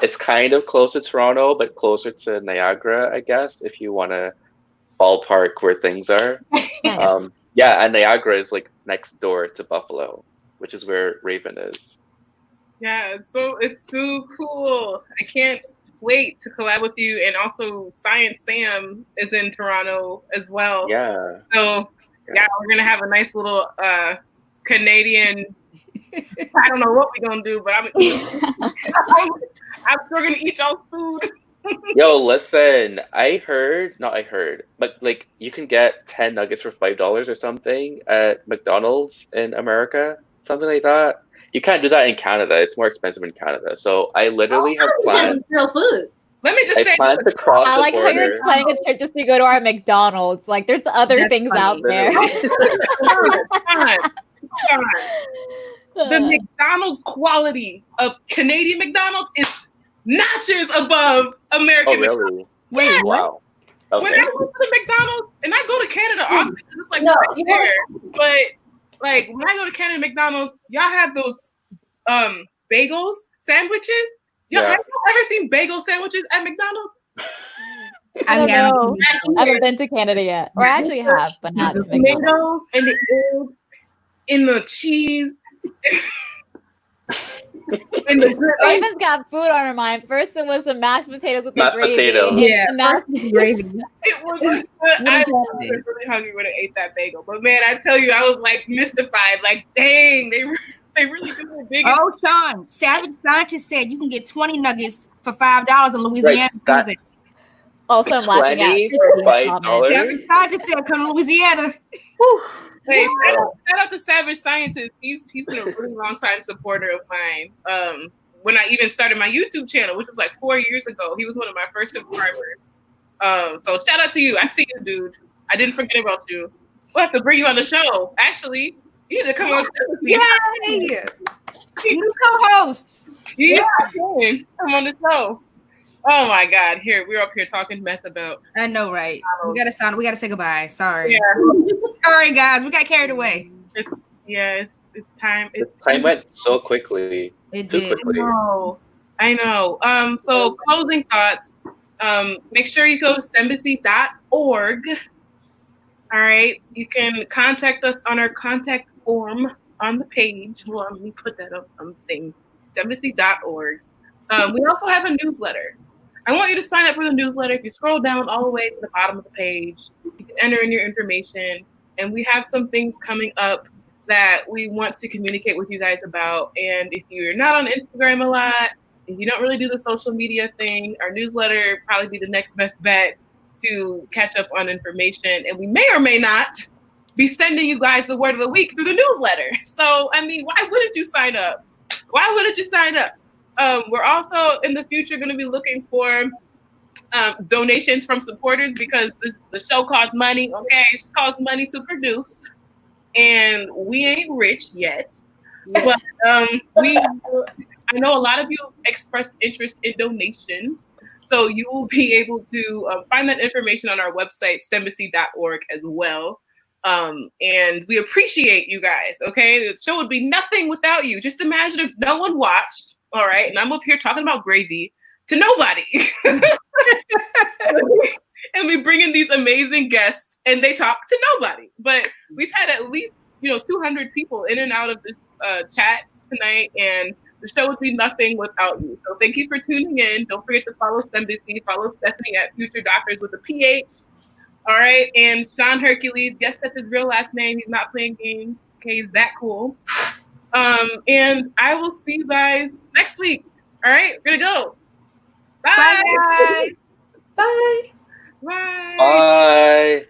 it's kind of close to Toronto, but closer to Niagara, I guess, if you want to ballpark where things are. Yeah, and Niagara is like next door to Buffalo, which is where Raven is. Yeah, it's so cool. I can't wait to collab with you. And also Science Sam is in Toronto as well. Yeah. So yeah, we're gonna have a nice little Canadian. I don't know what we're gonna do, but I'm still gonna eat y'all's food. Yo, listen, not I heard, but like you can get 10 nuggets for $5 or something at McDonald's in America, something like that. You can't do that in Canada. It's more expensive in Canada. So I literally have planned Real food. Let me just say, plan to cross I like the how border. you're planning a trip just to go to our McDonald's. Like, there's other That's things funny. out there. Come on. The McDonald's quality of Canadian McDonald's is notches above American. Oh, really? Wait, what? Wow. When Okay. I go to the McDonald's, and I go to Canada often, it's like No, right you there. But like when I go to Canada McDonald's, y'all have those bagels sandwiches. Y'all Yeah. have you ever seen bagel sandwiches at McDonald's? I don't Yeah. know. I haven't been to Canada yet. Or I actually have, but not to The McDonald's. tomatoes and the egg and the cheese. And the good Raven's got food on her mind. First, it was the mashed potatoes with Mashed the gravy. potatoes. and- Yeah, and now Gravy. It was good. I was really hungry when I ate that bagel. But man, I tell you, I was like mystified. Like, dang, they really do it big. Oh, Sean, Savage Scientist said you can get 20 nuggets for $5 in Louisiana. Right, Music. also, I'm laughing at 20 for Christine's $5? comment. Savage Scientist said come to Louisiana. Hey, shout out to Savage Scientist. He's been a really long time supporter of mine. When I even started my YouTube channel, which was like 4 years ago, he was one of my first subscribers. So shout out to you. I see you, dude. I didn't forget about you. We'll have to bring you on the show. Actually, you need to come on. Yay! New co-hosts. Yes, come on the show. Oh my God! Here we're up here talking mess about. I know, right? We gotta say goodbye. Sorry. Yeah, Sorry, guys. We got carried away. it's time. This time went so quickly. It Too did. quickly. I know. So closing thoughts. Make sure you go to STEMbassy.org. All right. You can contact us on our contact form on the page. Well, let me put that up on the thing. STEMbassy.org. We also have a newsletter. I want you to sign up for the newsletter. If you scroll down all the way to the bottom of the page, you can enter in your information. And we have some things coming up that we want to communicate with you guys about. And if you're not on Instagram a lot, if you don't really do the social media thing, our newsletter would probably be the next best bet to catch up on information. And we may or may not be sending you guys the word of the week through the newsletter. So, I mean, why wouldn't you sign up? Why wouldn't you sign up? We're also in the future going to be looking for donations from supporters because the show costs money, okay? It costs money to produce. And we ain't rich yet. But I know a lot of you expressed interest in donations. So you will be able to find that information on our website, STEMbassy.org as well. And we appreciate you guys, okay? The show would be nothing without you. Just imagine if no one watched, all right? And I'm up here talking about gravy to nobody. And we bring in these amazing guests and they talk to nobody. But we've had at least, 200 people in and out of this chat tonight, and the show would be nothing without you. So thank you for tuning in. Don't forget to follow STEMbassy. Follow Stephanie at Future Doctors with a PH. All right. And Sean Hercules, yes, that's his real last name. He's not playing games. Okay, he's that cool. And I will see you guys next week. All right, we're gonna go. Bye. Bye, guys. Bye. Bye. Bye.